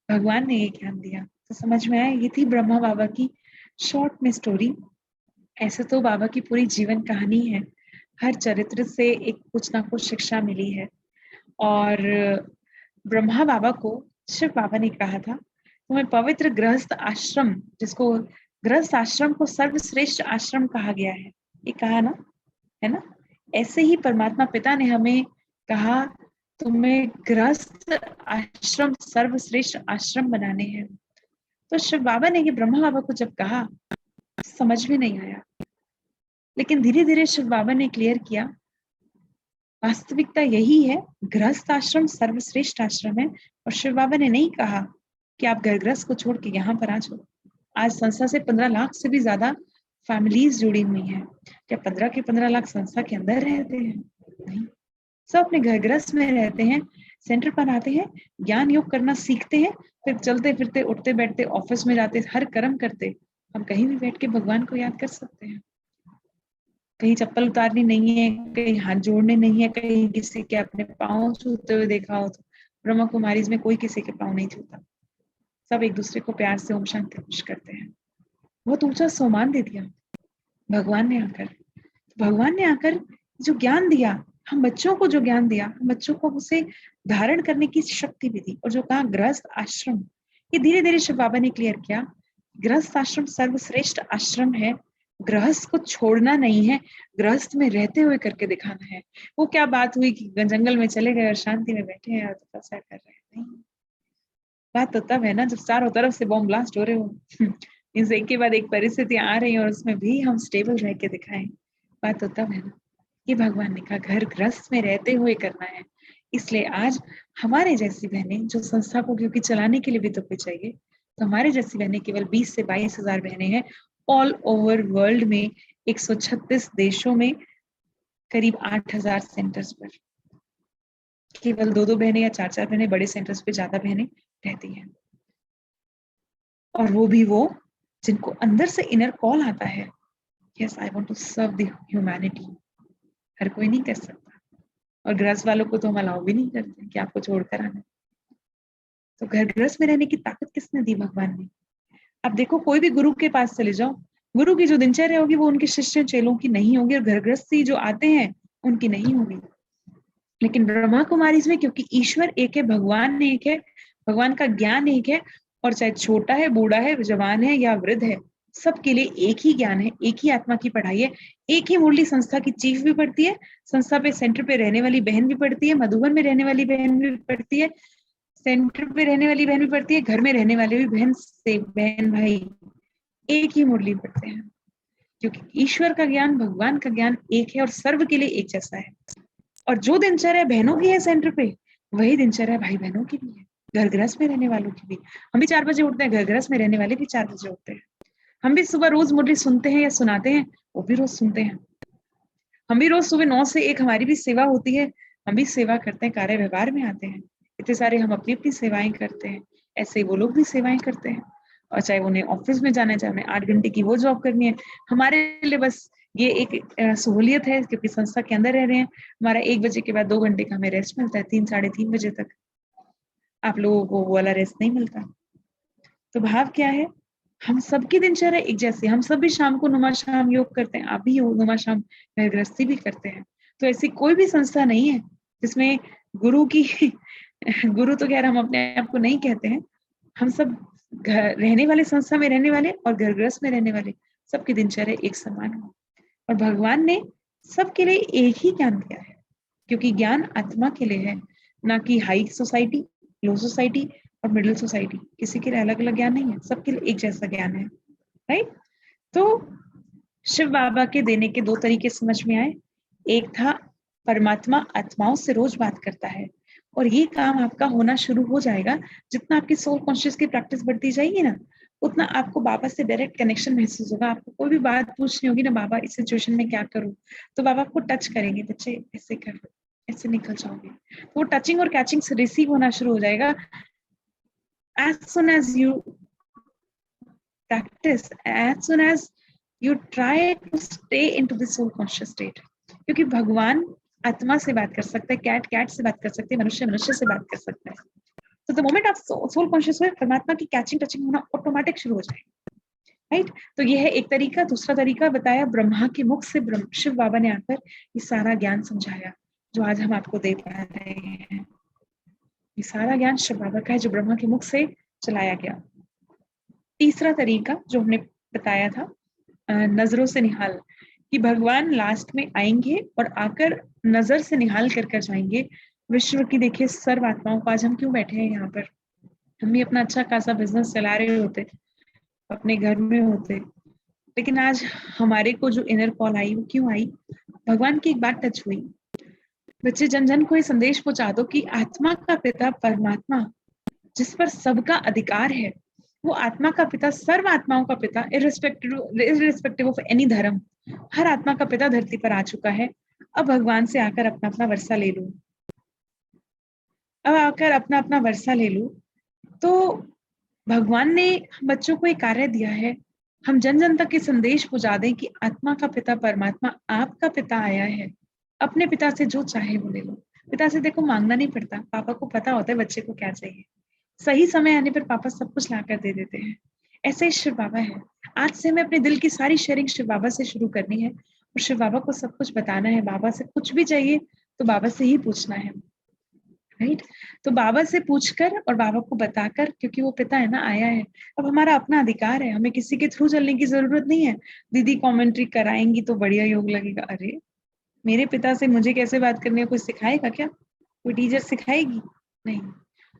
S6: भगवान ने ये ज्ञान दिया। तो समझ में आया, ये थी ब्रह्मा बाबा की शॉर्ट में स्टोरी। ऐसे तो बाबा की पूरी जीवन कहानी है, हर चरित्र से एक कुछ ना कुछ शिक्षा मिली है। और ब्रह्मा बाबा को शिव बाबा ने कहा था, तुम्हें पवित्र गृहस्थ आश्रम, जिसको गृहस्थ आश्रम को सर्वश्रेष्ठ आश्रम कहा गया है, ये कहा ना, है ना? ऐसे ही परमात्मा पिता ने हमें कहा, तुम्हें गृहस्थ आश्रम सर्वश्रेष्ठ आश्रम बनाने हैं। तो शिव बाबा ने ये ब्रह्मा बाबा को जब कहा, समझ में नहीं आया, लेकिन धीरे धीरे शिव बाबा ने क्लियर किया, वास्तविकता यही है, गृहस्थ आश्रम सर्वश्रेष्ठ आश्रम है। और शिव बाबा ने नहीं कहा कि आप घर गृहस्थ को छोड़ के यहाँ पर आ जाओ। आज संस्था से 15 लाख से भी ज्यादा फैमिलीज जुड़ी हुई हैं। क्या 15 के 15 लाख संस्था के अंदर रहते हैं? नहीं, सब अपने घर गृहस्थ में रहते हैं, सेंटर पर आते हैं, ज्ञान योग करना सीखते हैं, फिर चलते फिरते, उठते बैठते, ऑफिस में जाते, हर कर्म करते, हम कहीं भी बैठ के भगवान को याद कर सकते हैं। कहीं चप्पल उतारनी नहीं है, कहीं हाथ जोड़ने नहीं है, कहीं किसी के अपने पाँव छूते हुए देखा हो तो ब्रह्मा कुमारीज में कोई किसी के पाँव नहीं छूता, सब एक दूसरे को प्यार से ओम शांति खुश करते हैं। बहुत ऊंचा सम्मान दे दिया भगवान ने आकर। भगवान ने आकर जो ज्ञान दिया, हम बच्चों को जो ज्ञान दिया, हम बच्चों को उसे धारण करने की शक्ति भी दी। और जो कहा गृहस्थ आश्रम, ये धीरे धीरे शिव बाबा ने क्लियर किया, गृहस्थ आश्रम सर्वश्रेष्ठ आश्रम है। गृहस्थ को छोड़ना नहीं है, गृहस्थ में रहते हुए करके दिखाना है। वो क्या बात हुई कि जंगल में चले गए और शांति में बैठे हैं और तपस्या कर रहे हैं? नहीं, बात तो तब है ना जब चारों तरफ से बॉम्ब ब्लास्ट हो रहे हो इस एक के बाद एक परिस्थिति आ रही है और उसमें भी हम स्टेबल रह के दिखाएं। बात तो तब है ना। ये भगवान ने कहा घर गृहस्थ में रहते हुए करना है। इसलिए आज हमारे जैसी बहनें जो संस्था को क्योंकि चलाने के लिए भी तो कोई चाहिए, तो हमारे जैसी बहनें केवल 20 से 22 हजार बहनें हैं ऑल ओवर वर्ल्ड में 136 देशों में करीब 8000 सेंटर्स पर। केवल 2-2 बहनें या 4-4 बहनें बड़े सेंटर्स पे ज्यादा बहनें रहती हैं, और वो भी वो जिनको अंदर से इनर कॉल आता है, yes I want to serve the humanity. हर कोई नहीं कर सकता, और गृहस्थ वालों को तो हम अलाउ भी नहीं करते कि आपको छोड़कर आना। तो घर गृहस्थ में रहने की ताकत किसने दी? भगवान ने। अब देखो कोई भी गुरु के पास चले जाओ, गुरु की जो दिनचर्या होगी वो उनके शिष्य चेलों की नहीं होगी, और घर गृहस्थी जो आते हैं उनकी नहीं होगी। लेकिन ब्रह्मा कुमारी में क्योंकि ईश्वर एक है, भगवान एक है, भगवान का ज्ञान एक है, और चाहे छोटा है, बूढ़ा है, जवान है या वृद्ध है, सबके लिए एक ही ज्ञान है, एक ही आत्मा की पढ़ाई है। एक ही मुरली संस्था की चीफ भी पढ़ती है, संस्था पे सेंटर पे रहने वाली बहन भी पढ़ती है, मधुबन में रहने वाली बहन भी पढ़ती है, सेंटर पे रहने वाली बहन भी पढ़ती है, घर में रहने वाले भी बहन भाई एक ही मुरली पढ़ते हैं, क्योंकि ईश्वर का ज्ञान, भगवान का ज्ञान एक है और सर्व के लिए एक जैसा है। और जो दिनचर्या बहनों की है सेंटर पे, वही दिनचर्या भाई बहनों की भी है, घर गृहस्थ में रहने वालों की भी। हम भी 4 बजे उठते हैं, घर गृहस्थ में रहने वाले भी 4 बजे उठते हैं। हम भी सुबह रोज मुरली सुनते हैं या सुनाते हैं, वो भी रोज सुनते हैं। हम भी रोज सुबह 9 से 1 हमारी भी सेवा होती है, हम भी सेवा करते हैं, कार्य व्यवहार में आते हैं। इतने सारे हम अपनी अपनी सेवाएं करते हैं, ऐसे ही वो लोग भी सेवाएं करते हैं। और चाहे उन्हें ऑफिस में जाना है, चाहे उन्हें 8 घंटे की वो जॉब करनी है, हमारे लिए बस ये एक सहूलियत है क्योंकि संस्था के अंदर रह रहे हैं। हमारा 1 बजे के बाद 2 घंटे का हमें रेस्ट मिलता है, 3 साढ़े 3 बजे तक। आप लोगों को वो वाला रेस्ट नहीं मिलता। तो भाव क्या है, हम सबकी दिनचर्या एक जैसे, हम सब भी शाम को नुमा शाम योग करते हैं, आप भी नुमा शाम गृहस्थी भी करते हैं। तो ऐसी कोई भी संस्था नहीं है जिसमें गुरु की गुरु तो खैर हम अपने आप को नहीं कहते हैं, हम सब घर रहने वाले, संस्था में रहने वाले और घर गृहस्थ में रहने वाले, सबकी दिनचर्या एक समान हो। और भगवान ने सबके लिए एक ही ज्ञान दिया है, क्योंकि ज्ञान आत्मा के लिए है, ना कि हाई सोसाइटी, लो सोसाइटी और मिडिल सोसाइटी। किसी के लिए अलग अलग ज्ञान नहीं है, सबके लिए एक जैसा ज्ञान है, राइट। तो शिव बाबा के देने के 2 तरीके समझ में आए। एक था परमात्मा आत्माओं से रोज बात करता है, और ये काम आपका होना शुरू हो जाएगा जितना आपकी सोल कॉन्शियस की प्रैक्टिस बढ़ती जाएगी ना, उतना आपको बाबा से डायरेक्ट कनेक्शन महसूस होगा। आपको कोई भी बात पूछनी होगी ना, बाबा इस सिचुएशन में क्या करूं, तो बाबा आपको टच करेंगे, बच्चे ऐसे कर लो, ऐसे निकल जाओगे। तो वो टचिंग और कैचिंग से रिसीव होना शुरू हो जाएगा। As soon as you practice, as soon as you try to stay into the soul conscious state, क्योंकि भगवान आत्मा से बात कर सकता है, कैट कैट से बात कर सकते हैं, मनुष्य मनुष्य से बात कर सकता है। तो द मोमेंट आप सोल कॉन्शियस हुए, परमात्मा की कैचिंग टचिंग होना ऑटोमेटिक शुरू हो जाएगा, राइट। तो यह है एक तरीका। दूसरा तरीका बताया, ब्रह्मा के मुख से शिव बाबा ने आकर ये सारा ज्ञान समझाया जो आज हम आपको दे पा रहे हैं। ये सारा ज्ञान शिव बाबा का है जो ब्रह्मा के मुख से चलाया गया। तीसरा तरीका जो हमने बताया था, नजरों से निहाल, कि भगवान लास्ट में आएंगे और आकर नजर से निहाल कर जाएंगे विश्व की। देखिए सर्व आत्माओं को, आज हम क्यों बैठे हैं यहाँ पर, हम भी अपना अच्छा खासा बिजनेस चला रहे होते, अपने घर में होते, लेकिन आज हमारे को जो इनर कॉल आई वो क्यों आई? भगवान की एक बात टच हुई, बच्चे जन जन को ये संदेश पहुंचा दो कि आत्मा का पिता परमात्मा जिस पर सबका अधिकार है, वो आत्मा का पिता, सर्व आत्माओं का पिता, इररिस्पेक्टिव ऑफ एनी धर्म, हर आत्मा का पिता धरती पर आ चुका है। अब भगवान से आकर अपना अपना वर्षा ले लो, अब आकर अपना अपना वर्षा ले लो। तो भगवान ने बच्चों को एक कार्य दिया है, हम जन जन तक के संदेश पहुंचा दें कि आत्मा का पिता परमात्मा आपका पिता आया है, अपने पिता से जो चाहे वो ले लो। पिता से देखो मांगना नहीं पड़ता, पापा को पता होता है बच्चे को क्या चाहिए, सही समय आने पर पापा सब कुछ लाकर दे देते हैं। ऐसे ही शिव बाबा है। आज से हमें अपने दिल की सारी शेयरिंग शिव बाबा से शुरू करनी है और शिव बाबा को सब कुछ बताना है। बाबा से कुछ भी चाहिए तो बाबा से ही पूछना है, राइट। तो बाबा से पूछकर और बाबा को बताकर, क्योंकि वो पिता है ना, आया है। अब हमारा अपना अधिकार है, हमें किसी के थ्रू चलने की जरूरत नहीं है। दीदी कमेंट्री कराएंगी तो बढ़िया योग लगेगा, अरे मेरे पिता से मुझे कैसे बात करनी है कोई सिखाएगा क्या? कोई टीचर सिखाएगी? नहीं।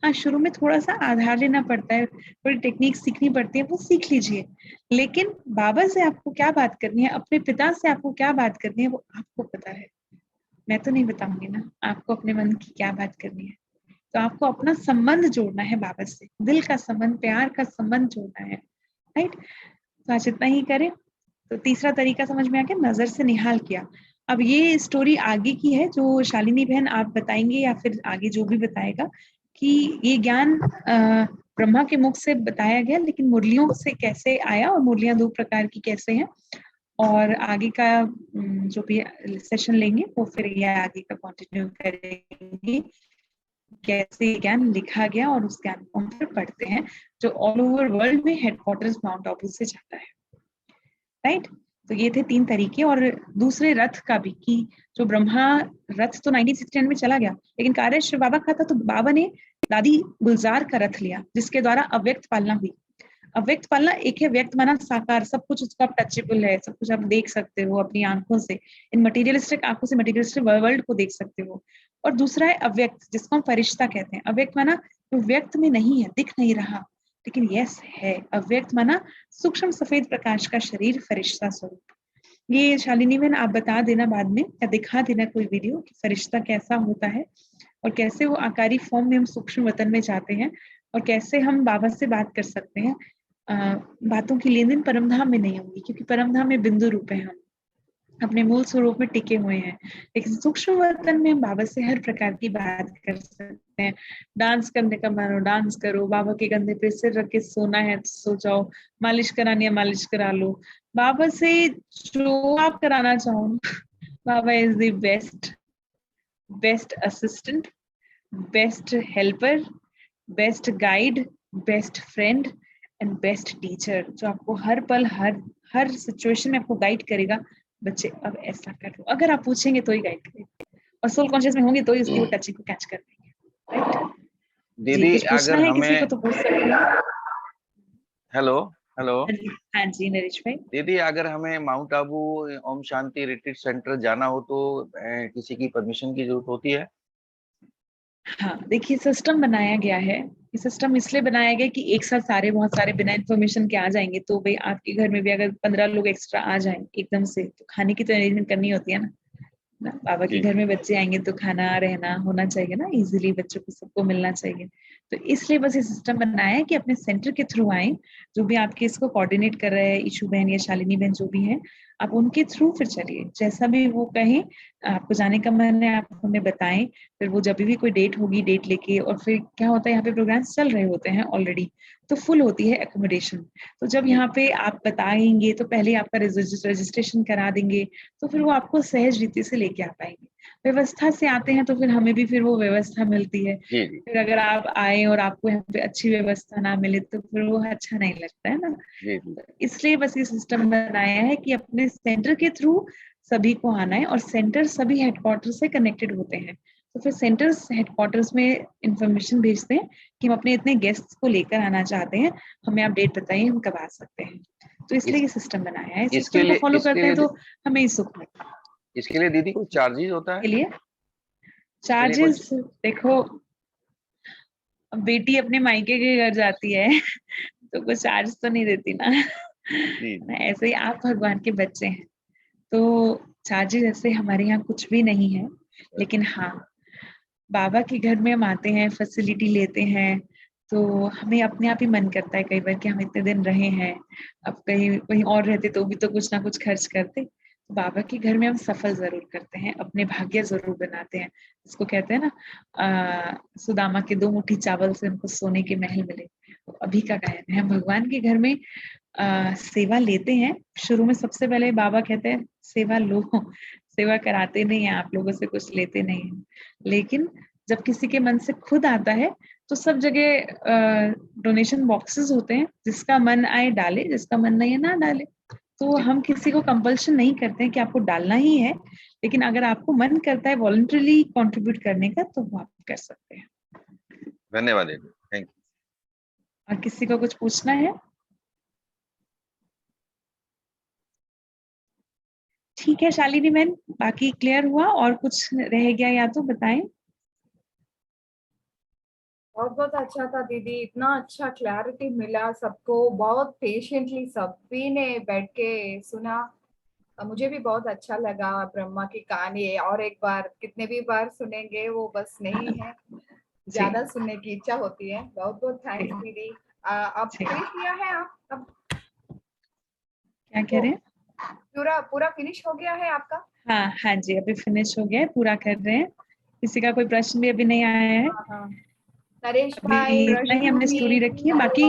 S6: हाँ, शुरू में थोड़ा सा आधार लेना पड़ता है, थोड़ी टेक्निक सीखनी पड़ती है, वो सीख लीजिए। लेकिन बाबा से आपको क्या बात करनी है, अपने पिता से आपको क्या बात करनी है, वो आपको पता है। मैं तो नहीं बताऊंगी ना आपको अपने मन की क्या बात करनी है। तो आपको अपना संबंध जोड़ना है बाबा से, दिल का संबंध, प्यार का संबंध जोड़ना है, राइट। तो आज इतना ही करें। तो तीसरा तरीका समझ में आ गया, नजर से निहाल किया। अब ये स्टोरी आगे की है जो शालिनी बहन आप बताएंगे या फिर आगे जो भी बताएगा, कि ये ज्ञान ब्रह्मा के मुख से बताया गया, लेकिन मुरलियों से कैसे आया और मुरलियां 2 प्रकार की कैसे हैं, और आगे का जो भी सेशन लेंगे वो फिर ये आगे का कंटिन्यू करेंगे, कैसे ज्ञान लिखा गया और उस ज्ञान को हम फिर पढ़ते हैं, जो ऑल ओवर वर्ल्ड में हेडक्वार्टर्स माउंट आबू से जाता है, राइट। तो ये थे 3 तरीके। और दूसरे रथ का भी, कि जो ब्रह्मा रथ तो 1969 में चला गया, लेकिन कार्य शिव बाबा का था, तो बाबा ने दादी गुलजार का रथ लिया, जिसके द्वारा अव्यक्त पालना हुई। अव्यक्त पालना एक है, व्यक्त माना साकार, सब कुछ उसका टचेबल है, सब कुछ आप देख सकते हो अपनी आंखों से, इन मटेरियलिस्टिक आंखों से मटेरियलिस्टिक वर्ल्ड को देख सकते हो। और दूसरा है अव्यक्त, जिसको हम फरिश्ता कहते हैं। अव्यक्त माना जो व्यक्त में नहीं है, दिख नहीं रहा, लेकिन यस है। अव्यक्त माना सूक्ष्म सफेद प्रकाश का शरीर, फरिश्ता स्वरूप। ये शालिनी बहन आप बता देना बाद में, या दिखा देना कोई वीडियो कि फरिश्ता कैसा होता है, और कैसे वो आकारी फॉर्म में हम सूक्ष्म वतन में जाते हैं, और कैसे हम बाबा से बात कर सकते हैं। बातों की लेन देन परमधाम में नहीं होगी, क्योंकि परमधाम में बिंदु रूप है, हम अपने मूल स्वरूप में टिके हुए हैं। लेकिन सूक्ष्म वतन में हम बाबा से हर प्रकार की बात कर सकते हैं। डांस करने का मन हो डांस करो, बाबा के कंधे पे सिर रख के सोना है तो सो जाओ, मालिश करानी है मालिश करा लो, बाबा से जो आप कराना चाहो। Baba is the best assistant, best helper, best guide, best friend and best teacher, जो आपको हर पल हर सिचुएशन में आपको गाइड करेगा। बच्चे अब ऐसा करो, अगर आप पूछेंगे तो ही गाइड करेंगे, और सोल कॉन्शियस में होंगे तो ही उसकी वो टचिंग को कैच कर देंगे, राइट। जी,
S7: दीदी
S6: कुछ पूछना
S7: अगर
S6: है किसी
S7: हमें,
S6: को तो पूछ सकते हैं।
S7: हेलो हेलो
S6: हाँ जी नरेश भाई।
S7: दीदी, अगर हमें mount Abu Om Shanti retreat centre जाना हो तो किसी की परमिशन की जरूरत होती है?
S6: हाँ देखिए, सिस्टम बनाया गया है। ये सिस्टम इसलिए बनाया गया कि एक साथ बहुत सारे बिना इन्फॉर्मेशन के आ जाएंगे, तो भाई आपके घर में भी अगर 15 लोग एक्स्ट्रा आ जाएं एकदम से, तो खाने की तो अरेंजमेंट करनी होती है ना। बाबा के
S7: जी
S6: घर में बच्चे आएंगे तो खाना रहना होना चाहिए ना, इजीली बच्चों को सबको मिलना चाहिए। तो इसलिए बस ये सिस्टम बनाया है कि अपने सेंटर के थ्रू आए, जो भी आपके इसको कोऑर्डिनेट कर रहे हैं, ईशू बहन या शालिनी बहन जो भी हैं, आप उनके थ्रू फिर चलिए, जैसा भी वो कहें। आपको जाने का मन है आप हमें बताएं, फिर वो जब भी कोई डेट होगी डेट लेके। और फिर क्या होता है, यहाँ पे प्रोग्राम्स चल रहे होते हैं ऑलरेडी, तो फुल होती है एकोमोडेशन। तो जब
S7: जी
S6: यहाँ पे आप बताएंगे तो पहले आपका रजिस्ट्रेशन करा देंगे, तो फिर वो आपको सहज रीति से लेके आ पाएंगे। व्यवस्था से आते हैं तो फिर हमें भी फिर वो व्यवस्था मिलती है।
S7: जी जी
S6: फिर अगर आप आए और आपको यहाँ पे अच्छी व्यवस्था ना मिले तो फिर वो अच्छा नहीं लगता है ना।
S7: जी जी।
S6: इसलिए बस ये सिस्टम बनाया है कि अपने सेंटर के थ्रू सभी को आना है, और सेंटर सभी हेडक्वार्टर से कनेक्टेड होते हैं। तो फिर सेंटर्स हेडक्वार्टर्स में इंफॉर्मेशन भेजते हैं कि हम अपने इतने गेस्ट्स को लेकर आना चाहते हैं, हमें आप डेट बताइए, हम कब आ सकते हैं। तो इसलिए
S7: इस
S6: ये सिस्टम बनाया है।
S7: इसके
S6: सिस्टम को
S7: लिए
S6: फॉलो
S7: इसके
S6: करते हैं
S7: लिए
S6: तो हमें ही सुख मिलता है।
S7: इसके लिए दीदी कोई चार्जेस होता है?
S6: के लिए
S7: इसके लिए कुछ?
S6: चार्जेस देखो, बेटी अपने मायके के घर जाती है तो कुछ चार्ज तो नहीं देती ना।
S7: जी
S6: ऐसे ही आप भगवान के बच्चे हैं, तो चार्जेस ऐसे हमारे यहाँ कुछ भी नहीं है। लेकिन हाँ, बाबा के घर में हम आते हैं, फैसिलिटी लेते हैं, तो हमें अपने आप ही मन करता है कई बार कि हम इतने दिन रहे हैं, अब कहीं कहीं और रहते तो भी तो कुछ ना कुछ खर्च करते। तो बाबा के घर में हम सफल जरूर करते हैं, अपने भाग्य जरूर बनाते हैं। इसको कहते हैं ना, सुदामा के 2 मुट्ठी चावल से उनको सोने के महल मिले। तो अभी का गायन है, हम भगवान के घर में सेवा लेते हैं। शुरू में सबसे पहले बाबा कहते हैं सेवा लो, सेवा कराते नहीं है, आप लोगों से कुछ लेते नहीं है। लेकिन जब किसी के मन से खुद आता है तो सब जगह डोनेशन बॉक्सेस होते हैं, जिसका मन आए डाले, जिसका मन नहीं है ना डाले। तो
S7: जी।
S6: हम किसी को कंपल्शन नहीं करते हैं कि आपको डालना ही है, लेकिन अगर आपको मन करता है वॉलंटरीली कंट्रीब्यूट करने का तो वो आप कर सकते हैं।
S7: धन्यवाद दीदी, थैंक यू।
S6: और किसी को कुछ पूछना है? ठीक है शालिनी बहन, बाकी क्लियर हुआ? और कुछ रह गया या तो बताएं।
S3: बहुत बहुत अच्छा था दीदी, इतना अच्छा क्लैरिटी मिला सबको, बहुत पेशेंटली सभी ने बैठ के सुना। मुझे भी बहुत अच्छा लगा ब्रह्मा की कहानी, और एक बार कितने भी बार सुनेंगे वो बस नहीं है,
S6: जी
S3: ज्यादा सुनने की इच्छा होती है। बहुत बहुत थैंक्स
S6: जी
S3: दीदी। अब
S6: जी।
S3: फिनिश किया है आप अब?
S6: क्या कह रहे हैं?
S3: पूरा पूरा फिनिश हो गया है आपका?
S6: हाँ हाँ जी, अभी फिनिश हो गया है, पूरा कर रहे हैं। किसी का कोई प्रश्न भी अभी नहीं आया है।
S3: हाँ हाँ। नरेश
S6: अभी
S3: भाई,
S6: इतना ही हमने
S3: नीतू
S6: स्टोरी
S3: जी,
S6: रखी है, बाकी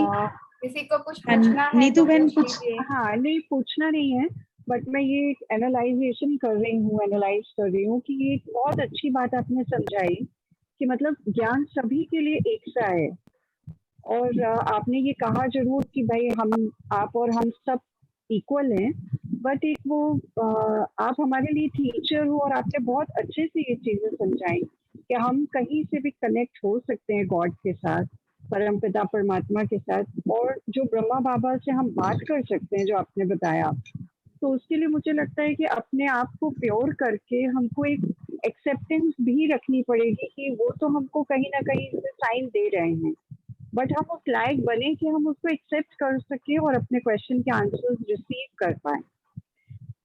S3: किसी को कुछ
S6: हाँ,
S3: पूछना है तो
S6: नीतू बहन
S3: पूछ
S6: कुछ।
S3: लीजिए।
S4: हाँ, नहीं पूछना नहीं है, बट मैं ये एनालाइजेशन कर रही हूँ, एनालाइज कर रही हूँ कि ये एक बहुत अच्छी बात आपने समझाई कि मतलब ज्ञान सभी के लिए एक सा है। और आपने ये कहा जरूर कि भाई हम, आप और हम सब इक्वल हैं, बट एक वो आप हमारे लिए टीचर हो और आपने बहुत अच्छे से ये चीजें समझाई कि हम कहीं से भी कनेक्ट हो सकते हैं गॉड के साथ, परमपिता परमात्मा के साथ, और जो ब्रह्मा बाबा से हम बात कर सकते हैं जो आपने बताया। तो उसके लिए मुझे लगता है कि अपने आप को प्योर करके हमको एक एक्सेप्टेंस भी रखनी पड़ेगी कि वो तो हमको कहीं ना कहीं से साइन दे रहे हैं, बट हम उस लायक बने कि हम उसको एक्सेप्ट कर सके और अपने क्वेश्चन के आंसर्स रिसीव कर पाए।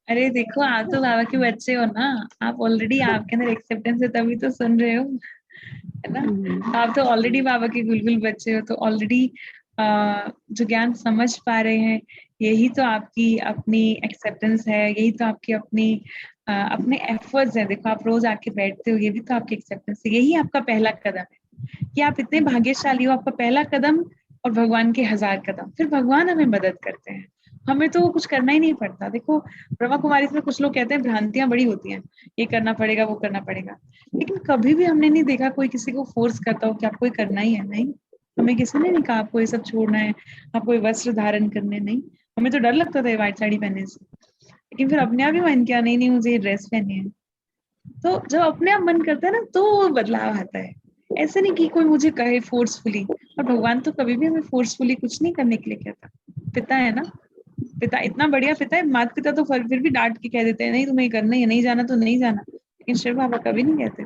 S6: अरे देखो, आप तो बाबा के बच्चे हो ना, आप ऑलरेडी, आपके अंदर एक्सेप्टेंस है तभी तो सुन रहे हो, है ना। आप तो ऑलरेडी बाबा के गुलगुल बच्चे हो, तो ऑलरेडी जो ज्ञान समझ पा रहे हैं, यही तो आपकी अपनी एक्सेप्टेंस है, यही तो आपकी अपनी अपने एफर्ट्स है। देखो, आप रोज आके बैठते हो, ये भी तो आपकी एक्सेप्टेंस है, यही आपका पहला कदम है कि आप इतने भाग्यशाली हो। आपका पहला कदम और भगवान के 1000 कदम, फिर भगवान हमें मदद करते हैं, हमें तो कुछ करना ही नहीं पड़ता। देखो, ब्रह्मा कुमारी में कुछ लोग कहते हैं भ्रांतियां बड़ी होती हैं, ये करना पड़ेगा वो करना पड़ेगा, लेकिन कभी भी हमने नहीं देखा कोई किसी को फोर्स करता हो कि आपको ये करना ही है। नहीं, हमें किसी ने नहीं कहा आपको ये सब छोड़ना है, आपको ये वस्त्र धारण करने, नहीं। हमें तो डर लगता था ये व्हाइट साड़ी पहनने से, लेकिन फिर अपने आप ही मन किया, नहीं नहीं मुझे ये ड्रेस पहननी है। तो जब अपने आप मन करता है ना, तो वो बदलाव आता है। ऐसे नहीं कि कोई मुझे कहे फोर्सफुली, और भगवान तो कभी भी हमें फोर्सफुली कुछ नहीं करने के लिए कहता। पिता है ना, पिता इतना बढ़िया पिता है। माता पिता तो फिर भी डांट के कह देते हैं, नहीं तुम्हें करना है, नहीं जाना तो नहीं जाना, लेकिन शिव बाबा कभी नहीं कहते।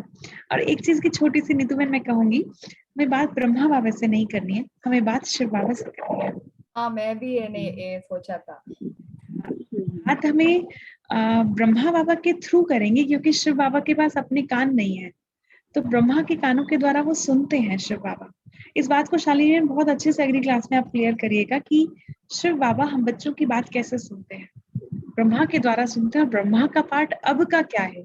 S6: और एक चीज की छोटी सी नीतू बहन मैं कहूंगी, हमें बात ब्रह्मा बाबा से नहीं करनी है, हमें बात शिव बाबा से करनी है।
S3: हाँ, मैं भी ये सोचा था।
S6: बात हमें ब्रह्मा बाबा के थ्रू करेंगे, क्योंकि शिव बाबा के पास अपने कान नहीं है, तो ब्रह्मा के कानों के द्वारा वो सुनते हैं शिव बाबा। इस बात को शालिनी ने बहुत अच्छे से अगली क्लास में आप क्लियर करिएगा कि शिव बाबा हम बच्चों की बात कैसे सुनते हैं। ब्रह्मा के द्वारा सुनते हैं। ब्रह्मा का पार्ट अब का क्या है?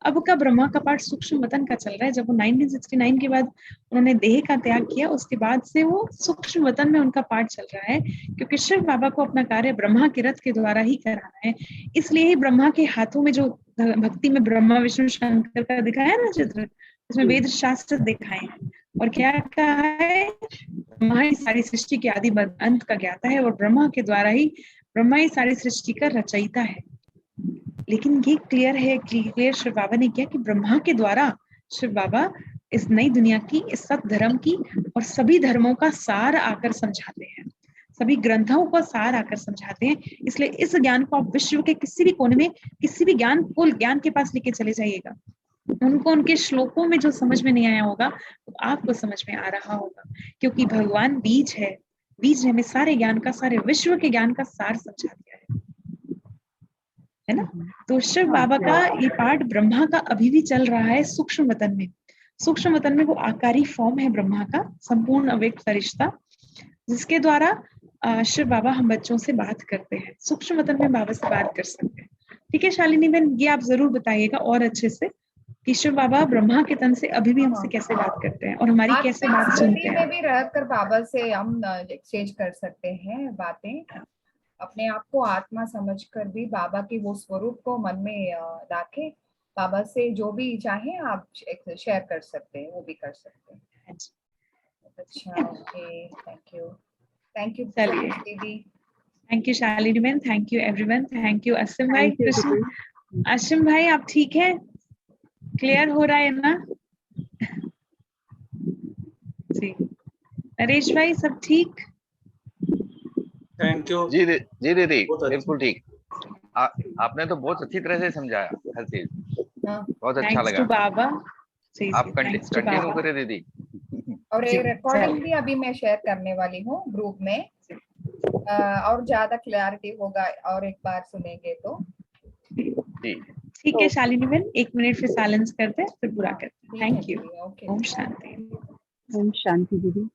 S6: अब का ब्रह्मा का पार्ट सूक्ष्म वतन का चल रहा है। जब वो 1969 के बाद उन्होंने देह का त्याग किया, उसके बाद से वो सूक्ष्म वतन में उनका पार्ट चल रहा है, क्योंकि शिव बाबा को अपना कार्य ब्रह्मा के रथ के द्वारा ही कराना है। इसलिए ही ब्रह्मा के हाथों में जो भक्ति में ब्रह्मा विष्णु शंकर का दिखाया है ना चित्र, उसमें वेद शास्त्र दिखाए हैं, और क्या कहा है, ब्रह्मा ही सारी सृष्टि के आदि अंत का ज्ञाता है, और ब्रह्मा के द्वारा ही ब्रह्मा ही सारी सृष्टि का रचयिता है। लेकिन ये क्लियर है, क्लियर शिव बाबा ने किया कि ब्रह्मा के द्वारा शिव बाबा इस नई दुनिया की, इस सब धर्म की और सभी धर्मों का सार आकर समझाते हैं, सभी ग्रंथों का सार आकर समझाते हैं। इसलिए इस ज्ञान को आप विश्व के किसी भी कोने में, किसी भी ज्ञान के पास लेके चले जाइएगा, उनको उनके श्लोकों में जो समझ में नहीं आया होगा, तो आपको समझ में आ रहा होगा, क्योंकि भगवान बीज है। बीज ने हमें सारे ज्ञान का, सारे विश्व के ज्ञान का सार समझा दिया है ना। तो शिव बाबा का ये पाठ ब्रह्मा का अभी भी चल रहा है सूक्ष्म वतन में। सूक्ष्म वतन में वो आकारी फॉर्म है ब्रह्मा का, संपूर्ण अव्यक्त फरिश्ता, जिसके द्वारा शिव बाबा हम बच्चों से बात करते हैं। सूक्ष्म वतन में बाबा से बात कर सकते हैं। ठीक है शालिनी बहन, ये आप जरूर बताइएगा और अच्छे से कि शिव बाबा ब्रह्मा के तन से अभी भी हमसे कैसे बात करते हैं और हमारी कैसे बात सुनते
S3: में
S6: हैं।
S3: भी रहकर बाबा से हम एक्सचेंज कर सकते हैं बातें, अपने आप को आत्मा समझकर भी बाबा की वो स्वरूप को मन में लाके बाबा से जो भी चाहे आप शेयर कर सकते हैं, वो भी कर सकते हैं। अच्छा, ओके, थैंक यू
S6: चलिए,
S3: दीदी।
S6: थैंक यू शालिनी बहन, thank you everyone, thank you Aseem भाई।
S4: Thank you,
S6: कृष्ण,
S4: दीदी।
S6: असीम भाई आप ठीक है? क्लियर हो रहा है ना जी? नरेश भाई सब ठीक?
S8: थैंक यू
S7: जी दीदी,
S8: बहुत अच्छा।
S7: बिल्कुल ठीक। आपने तो बहुत अच्छी तरह से समझाया हर चीज, बहुत अच्छा
S6: थैंक्स टू
S7: लगा।
S6: बाबा। जी
S7: आप
S6: जी, थैंक्स टू
S7: कंटिन्यू
S6: बाबा।
S7: करें दीदी।
S3: और
S6: जी,
S3: ये रिकॉर्डिंग
S6: चलिए।
S3: भी अभी मैं शेयर करने वाली हूँ ग्रुप में। और ज्यादा क्लैरिटी होगा और एक बार सुनेंगे तो।
S6: ठीक है शालिनी बहन, 1 मिनट फिर साइलेंस करते हैं, फिर पूरा करते हैं।
S3: ठीक है
S6: थैंक यू।
S3: दीदी, ओके
S6: ओम
S3: दीदी।
S6: शांति।
S4: ओम शांति दीदी।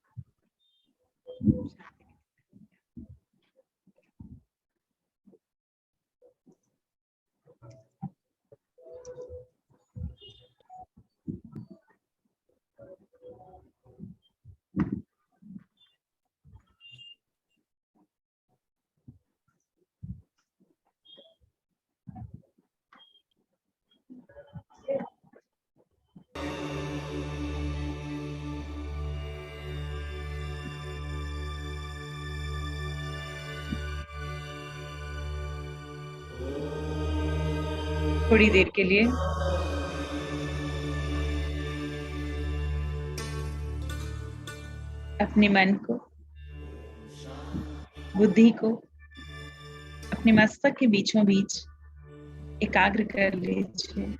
S6: थोड़ी देर के लिए अपने मन को, बुद्धि को अपने मस्तक के बीचों बीच एकाग्र कर लीजिए।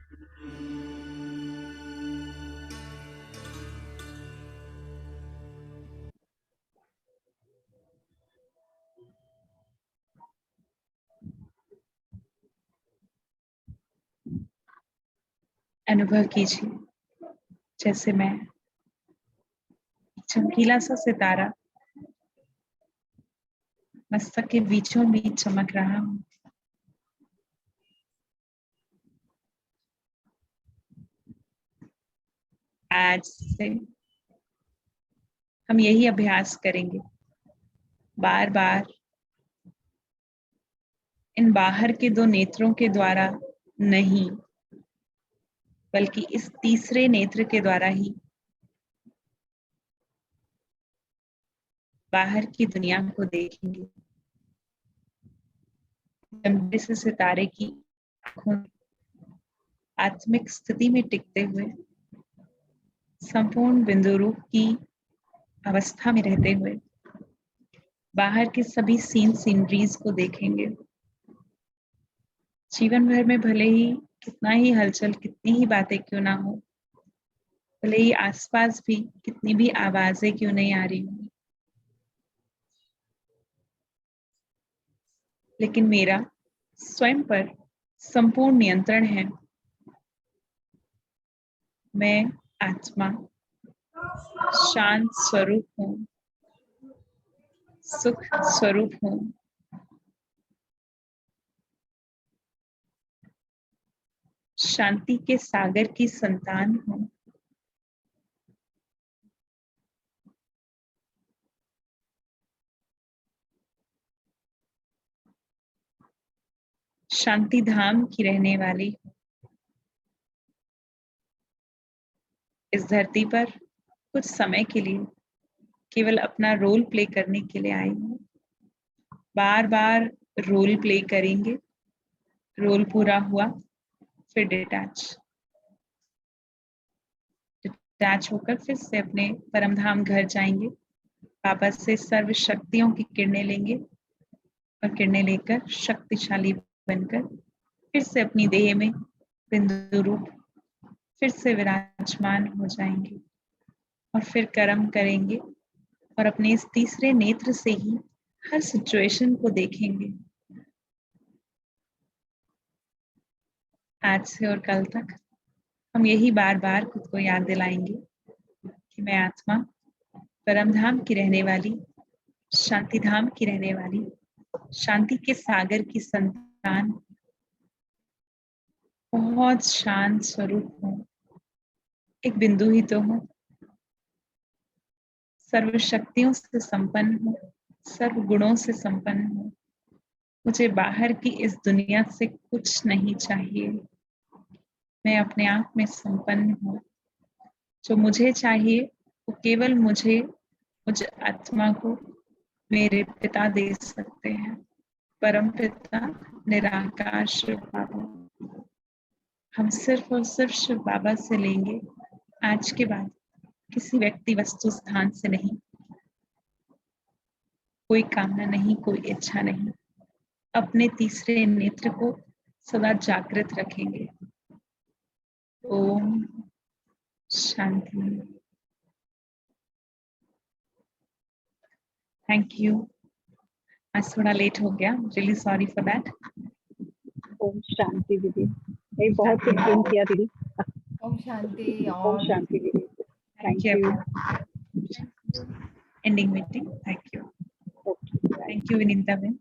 S6: अनुभव कीजिए जैसे मैं चमकीला सा सितारा मस्तक के बीचों बीच चमक रहा हूं। आज से हम यही अभ्यास करेंगे, बार बार इन बाहर के 2 नेत्रों के द्वारा नहीं, बल्कि इस तीसरे नेत्र के द्वारा ही बाहर की दुनिया को देखेंगे। लंबे से सितारे की आंखों आत्मिक स्थिति में टिकते हुए, संपूर्ण बिंदु रूप की अवस्था में रहते हुए बाहर की सभी सीनरीज को देखेंगे। जीवन भर में भले ही कितना ही हलचल, कितनी ही बातें क्यों ना हो, भले ही आसपास भी कितनी भी आवाजें क्यों नहीं आ रही हो, लेकिन मेरा स्वयं पर संपूर्ण नियंत्रण है। मैं आत्मा शांत स्वरूप हूँ, सुख स्वरूप हूँ। शांति के सागर की संतान हूँ। शांति धाम की रहने वाली हूँ। इस धरती पर कुछ समय के लिए केवल अपना रोल प्ले करने के लिए आई हूँ। बार बार रोल प्ले करेंगे, रोल पूरा हुआ फिर डिटैच होकर फिर से अपने परम धाम घर जाएंगे। वापस से सर्व शक्तियों की किरणें लेंगे और किरणें लेकर शक्तिशाली बनकर फिर से अपनी देह में बिंदु रूप फिर से विराजमान हो जाएंगे और फिर कर्म करेंगे और अपने इस तीसरे नेत्र से ही हर सिचुएशन को देखेंगे। आज से और कल तक हम यही बार बार खुद को याद दिलाएंगे कि मैं आत्मा परम धाम की रहने वाली, शांति धाम की रहने वाली, शांति के सागर की संतान, बहुत शांत स्वरूप हूँ। एक बिंदु ही तो हूँ, सर्व शक्तियों से संपन्न हूँ, सर्व गुणों से संपन्न हूँ। मुझे बाहर की इस दुनिया से कुछ नहीं चाहिए। मैं अपने आप में संपन्न हूँ। जो मुझे चाहिए वो केवल मुझे आत्मा को मेरे पिता दे सकते हैं, परम पिता निराकार शिव बाबा। हम सिर्फ और सिर्फ शिव बाबा से लेंगे आज के बाद, किसी व्यक्ति वस्तु स्थान से नहीं। कोई कामना नहीं, कोई इच्छा नहीं। अपने तीसरे नेत्र को सदा जागृत रखेंगे। ओम शांति। Thank you. आज थोड़ा लेट हो गया, रियली सॉरी फॉर दैट।
S4: ओम शांति दीदी, ये बहुत कुछ गेन किया दीदी।
S3: ओम शांति।
S4: ओम
S3: और
S4: शांति दीदी,
S6: thank
S4: thank
S6: you.
S4: You.
S6: Ending meeting. Thank you.
S4: Okay,
S6: thank you Vinita ma'am.